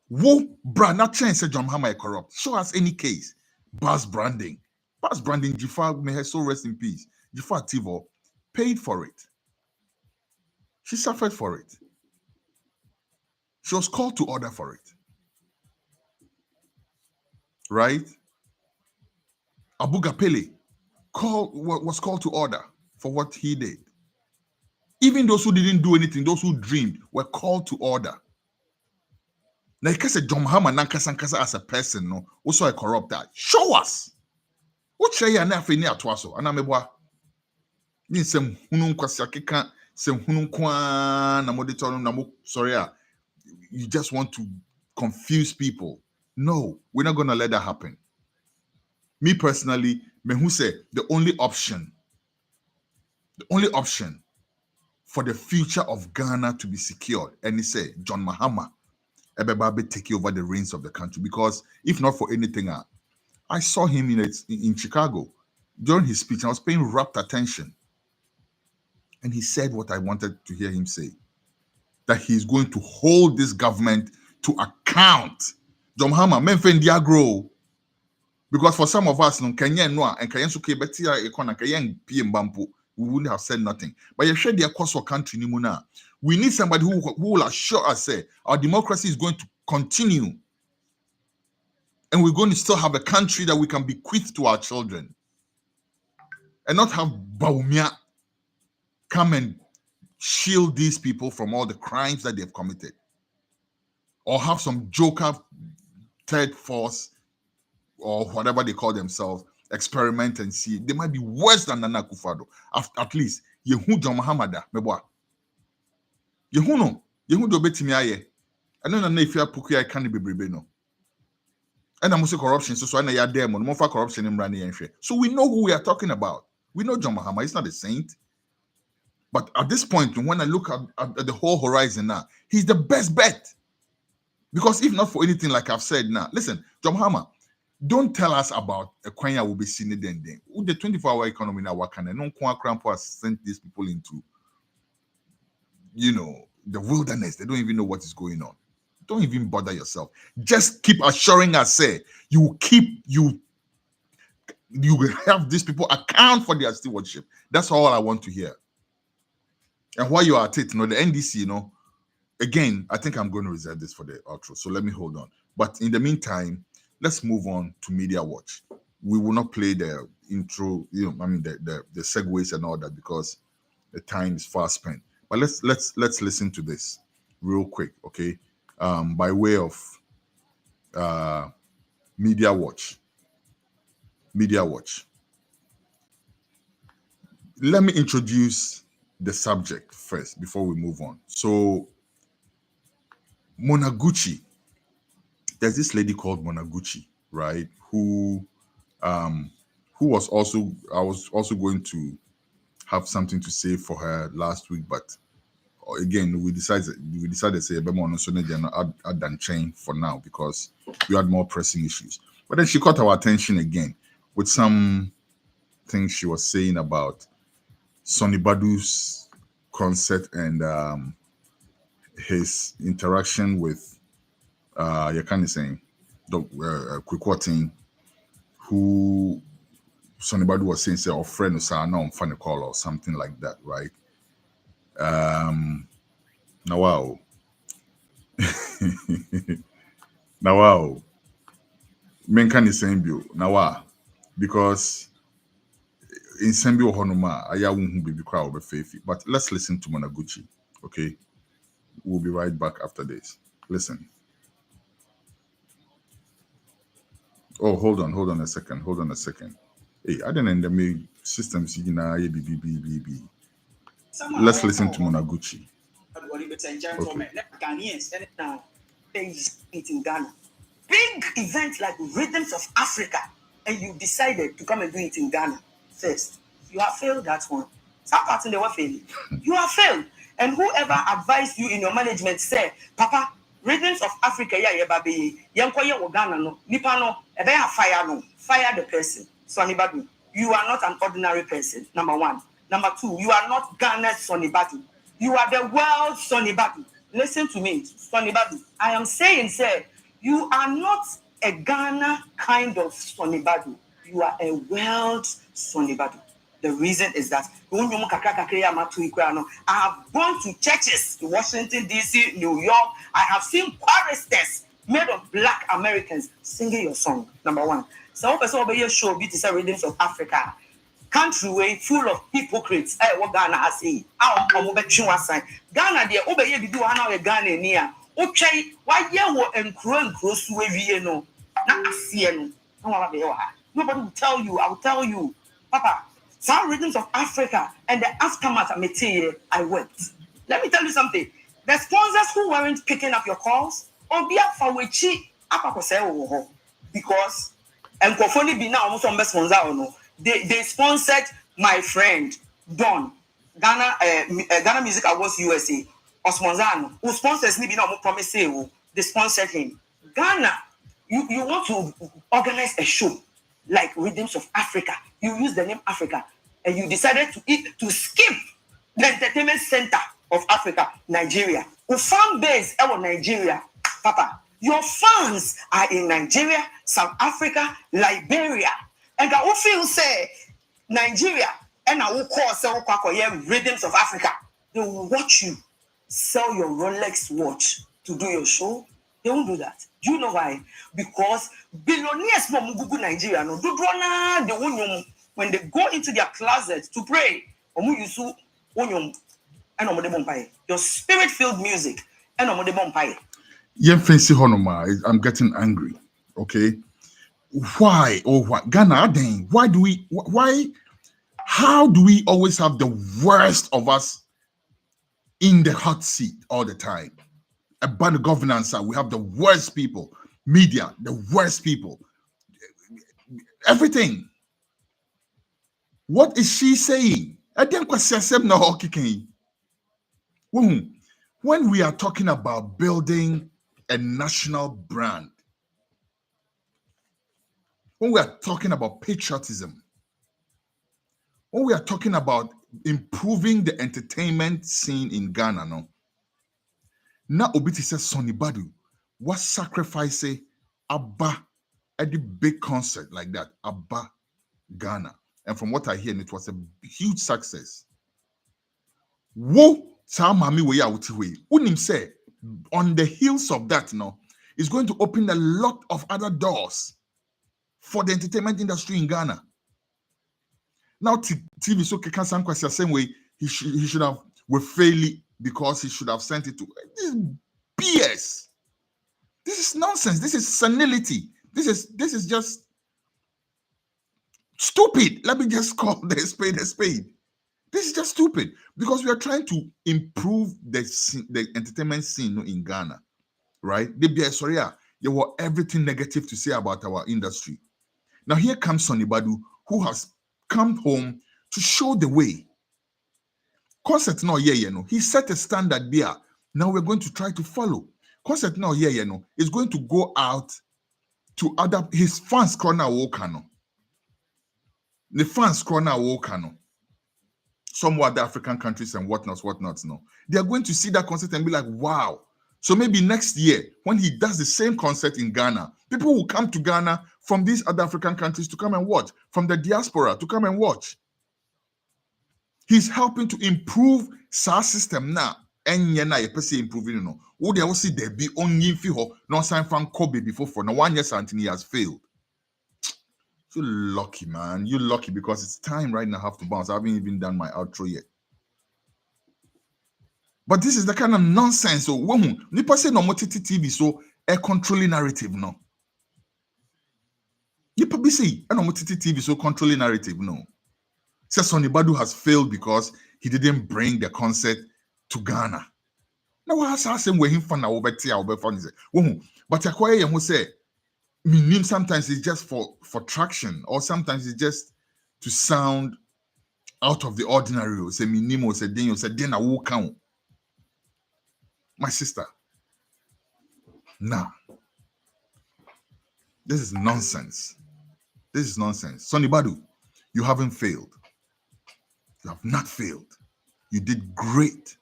Wo brand not change say John Mahama is corrupt. Show us any case. Buzz branding. Jifar, may her soul rest in peace. Jifar Tivo paid for it. She suffered for it. She was called to order for it. Right? Abu Gapele was called to order for what he did. Even those who didn't do anything, those who dreamed, were called to order. Now, because John Mahama Nankasa as a person, no, also a corrupter. Show us. What say you na fini atwaso? Anamebwa. Ni sem hunun kwasi akeka, sem hunun kwa na moditono na mo sorry. You just want to confuse people. No, we're not going to let that happen. Me personally, me who say the only option for the future of Ghana to be secured, and he say John Mahama Ebebabe take over the reins of the country, because if not for anything, I saw him in Chicago during his speech. I was paying rapt attention, and he said what I wanted to hear him say, that he's going to hold this government to account. John Mahama, Memphis Diagro, Because for some of us, no Kenyan no and Kenyan suke betia ekona Kenyan PM bampo, we wouldn't have said nothing. But you share the course of country nimuna. We need somebody who will assure us say our democracy is going to continue. And we're going to still have a country that we can bequeath to our children. And not have Baumia come and shield these people from all the crimes that they've committed. Or have some joker third force or whatever they call themselves, experiment and see. They might be worse than Nana Akufo-Addo. At least, Yehu John Mahamada, meboa. Yehu no. Yehu do betimi aye. And then Afia Pokuaa can't be brebe no. And I'm also corruption, so I know you're there, more for corruption in Rani and share. So we know who we are talking about. We know John Mahama, he's not a saint. But at this point, when I look at the whole horizon now, he's the best bet. Because if not for anything, like I've said now, listen, John Mahama, don't tell us about a Kwanya will be seen then. With the 24-hour economy now, Wakanda, no Kwa Krampo has sent these people into, the wilderness. They don't even know what is going on. Don't even bother yourself. Just keep assuring us, say, you will have these people account for their stewardship. That's all I want to hear. And while you are at it, the NDC, again, I think I'm going to reserve this for the outro. So let me hold on. But in the meantime, let's move on to Media Watch. We will not play the intro, the segues and all that because the time is far spent. But let's listen to this real quick, okay? By way of Media Watch. Media Watch. Let me introduce the subject first before we move on. So, Monaguchi. There's this lady called Monaguchi, right? Who was also, I was also going to have something to say for her last week, but again, we decided to say add than chain for now because we had more pressing issues. But then she caught our attention again with some things she was saying about Sonny Badu's concert and his interaction with Yakani saying Quick who Sonny Badu was saying, say, or friend or no funny call or something like that, right? Now wow. Now wow. Menkan is saying you now wow. Because in Sembio Honoma, I won't be crowd of faith. But let's listen to Monaguchi. Okay. We'll be right back after this. Listen. Oh, hold on a second. Hey, I didn't end the systems. Let's listen to Monaguchi. Ladies and gentlemen, Ghanaians in Ghana. Big events like Rhythms of Africa, and you decided to come and do it in Ghana first. You have failed that one. Some parts in the world failing. You have failed. And whoever advised you in your management said, Papa, Rhythms of Africa, baby, Ghana no, Nipa no, fire the person. Sonny Badu, you are not an ordinary person, number one. Number two, you are not Ghana's Sonny Badu. You are the world's Sonny Badu. Listen to me, Sonny Badu. I am saying, sir, you are not a Ghana kind of Sonny Badu. You are a world Sonny Badu. The reason is that I have gone to churches in Washington, D.C., New York. I have seen choristers made of black Americans singing your song, number one. Some person over here show be the Rhythms of Africa. Country way full of hypocrites. What Ghana has said. Ghana, the over here, do a Ghana near. Okay, why you and cross way no? Not see nobody will tell you. I will tell you, Papa. Some Rhythms of Africa and the aftermath material, I wept. Let me tell you something. The sponsors who weren't picking up your calls, on behalf of which because and Kofoni be now almost on best sponsor or no. They sponsored my friend Don Ghana Music Awards USA or Sponzano, who sponsors me now promise they sponsored him. Ghana, you want to organize a show like Rhythms of Africa. You use the name Africa, and you decided to skip the entertainment center of Africa, Nigeria. The fan base of Nigeria, Papa. Your fans are in Nigeria, South Africa, Liberia. And I will feel say Nigeria and I will call Rhythms of Africa. They will watch you sell your Rolex watch to do your show. They won't do that. Do you know why? Because billionaires from Google Nigeria no do when they go into their closet to pray, your spirit-filled music and I'm getting angry. Okay. Why? Oh, why? Ghana, dang. How do we always have the worst of us in the hot seat all the time? About the governance, we have the worst people. Media, the worst people. Everything. What is she saying? When we are talking about building a national brand, when we are talking about patriotism, when we are talking about improving the entertainment scene in Ghana, no? Na obiti says Sonny Badu, what sacrifice Abba at the big concert like that, Abba Ghana. And from what I hear, it was a huge success. Wo sa mami we out way. Unim say on the heels of that, no, is going to open a lot of other doors for the entertainment industry in Ghana. Now TV so can the same way he should have with fairly because he should have sent it to this is BS. This is nonsense. This is senility. This is just stupid. Let me just call the spade a spade. This is just stupid because we are trying to improve the entertainment scene in Ghana, right? There were everything negative to say about our industry. Now here comes Sonny Badu, who has come home to show the way. Concert now, he set a standard there. Now we're going to try to follow. Concert now, is going to go out to other his fans corner Wokano. The fans corner Wokano. Some other African countries and whatnots. No, they are going to see that concert and be like, wow. So maybe next year, when he does the same concert in Ghana, people will come to Ghana from these other African countries to come and watch, from the diaspora to come and watch. He's helping to improve SAR system now. And you're not improving, you know. Would they also there be only no sign from Kobe before for no 1 year something he has failed. You're lucky, man. You're lucky because it's time right now I have to bounce. I haven't even done my outro yet. But this is the kind of nonsense. So when Nipa say no more TV, so a controlling narrative, no. Nipa be say no more TV, so controlling narrative, no. Says Sonny Badu has failed because he didn't bring the concert to Ghana. Now what has happened with him for now over fun is but acquire who say name sometimes it's just for traction or sometimes it's just to sound out of the ordinary. Say minimo say then you say then I will count. My sister. Nah. This is nonsense. This is nonsense. Sonny Badu, you haven't failed. You have not failed. You did great.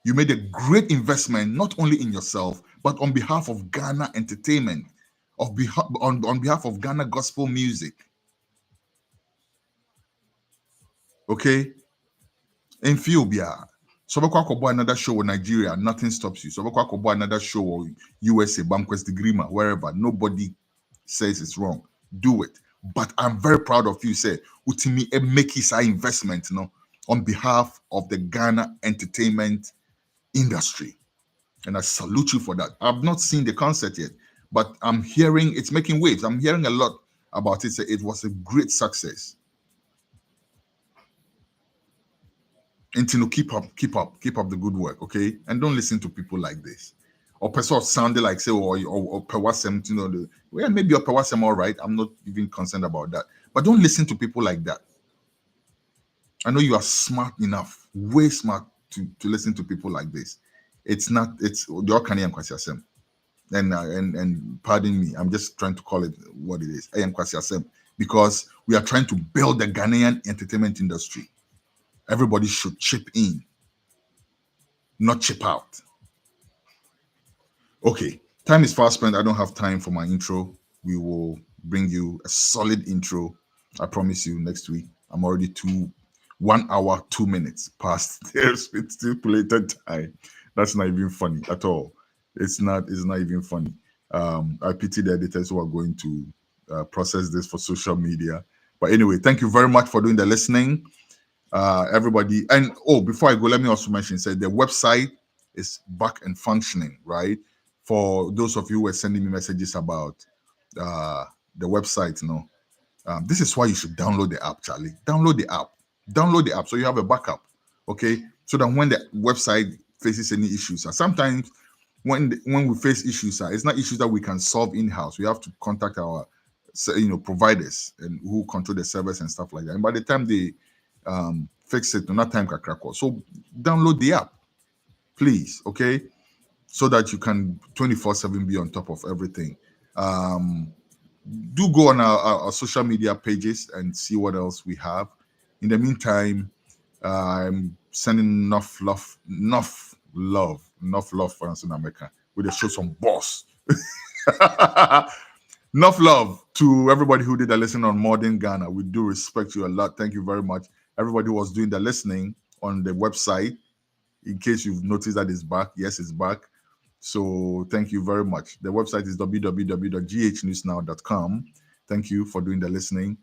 You made a great investment, not only in yourself, but on behalf of Ghana entertainment, on behalf of Ghana gospel music. Okay? In Ethiopia, so we another show in Nigeria, nothing stops you. So we another show or USA, Banquest Grima, wherever. Nobody says it's wrong. Do it. But I'm very proud of you. Say, Utimi make his investment, you know, on behalf of the Ghana entertainment industry. And I salute you for that. I've not seen the concert yet, but I'm hearing it's making waves. I'm hearing a lot about it. So it was a great success. And to keep up the good work, okay? And don't listen to people like this. Or person sounded like say or pewasem, you know, maybe your pewasem all right. I'm not even concerned about that. But don't listen to people like that. I know you are smart enough, way smart to listen to people like this. It's the Ghanaian kwasiasem. And pardon me, I'm just trying to call it what it is. I am kwasiasem because we are trying to build the Ghanaian entertainment industry. Everybody should chip in, not chip out. Okay, time is fast spent. I don't have time for my intro. We will bring you a solid intro. I promise you next week. I'm already 1 hour, 2 minutes past their stipulated time. That's not even funny at all. It's not even funny. I pity the editors who are going to process this for social media. But anyway, thank you very much for doing the listening. Everybody, and before I go, let me also mention, the website is back and functioning, right? For those of you who are sending me messages about the website, this is why you should download the app, Charlie. Download the app so you have a backup, okay? So that when the website faces any issues, and sometimes when we face issues, it's not issues that we can solve in-house. We have to contact our providers and who control the servers and stuff like that. And by the time they fix it, not time can crack. So download the app, please, okay? So that you can 24/7 be on top of everything. Do go on our social media pages and see what else we have. In the meantime, I'm sending enough love for us in America with the show some boss. Enough love to everybody who did the listening on Modern Ghana. We do respect you a lot. Thank you very much. Everybody who was doing the listening on the website, in case you've noticed that it's back. Yes, it's back. So thank you very much. The website is www.ghnewsnow.com. Thank you for doing the listening.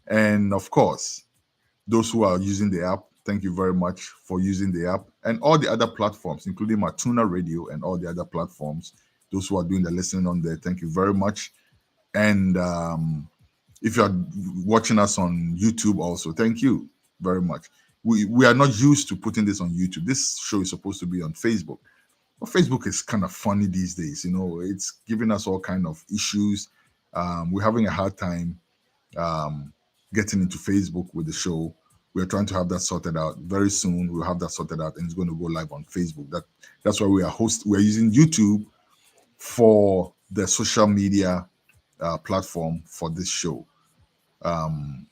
And of course, those who are using the app, thank you very much for using the app and all the other platforms, including Matuna Radio and all the other platforms. Those who are doing the listening on there, thank you very much. And if you are watching us on YouTube also, thank you very much. We are not used to putting this on YouTube. This show is supposed to be on Facebook. But Facebook is kind of funny these days. It's giving us all kind of issues. We're having a hard time getting into Facebook with the show. We're trying to have that sorted out. Very soon we'll have that sorted out and it's going to go live on Facebook. That's why we're using YouTube for the social media platform for this show.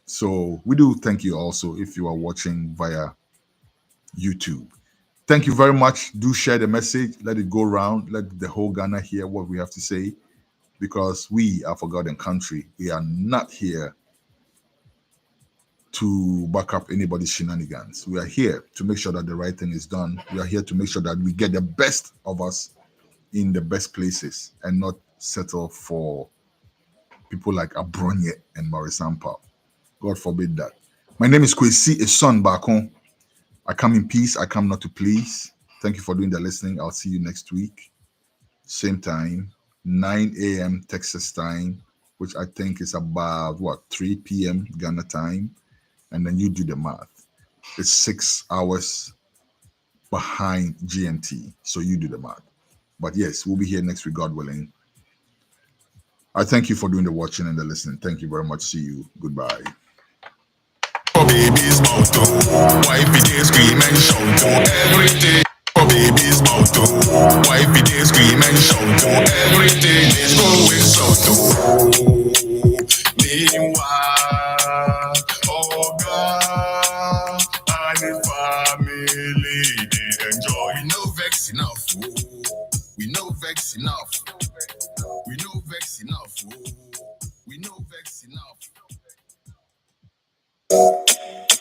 So we do thank you also if you are watching via YouTube. Thank you very much. Do share the message. Let it go around. Let the whole Ghana hear what we have to say, because we are forgotten country. We are not here to back up anybody's shenanigans. We are here to make sure that the right thing is done. We are here to make sure that we get the best of us in the best places and not settle for people like Abronye and Marisampa. God forbid that. My name is Kwesi Eson Bakon. I come in peace. I come not to please. Thank you for doing the listening. I'll see you next week. Same time, 9 a.m. Texas time, which I think is about 3 p.m. Ghana time. And then you do the math. It's 6 hours behind GMT. So you do the math. But yes, we'll be here next week, God willing. I thank you for doing the watching and the listening. Thank you very much. See you. Goodbye. For baby's mouth, wifey they scream and shout every day. For baby's mouth, wifey they scream and shout everything is going south. Meanwhile, oh God, and his family they enjoy. We know vex enough. We know vex enough. We know vex enough. We know vex enough.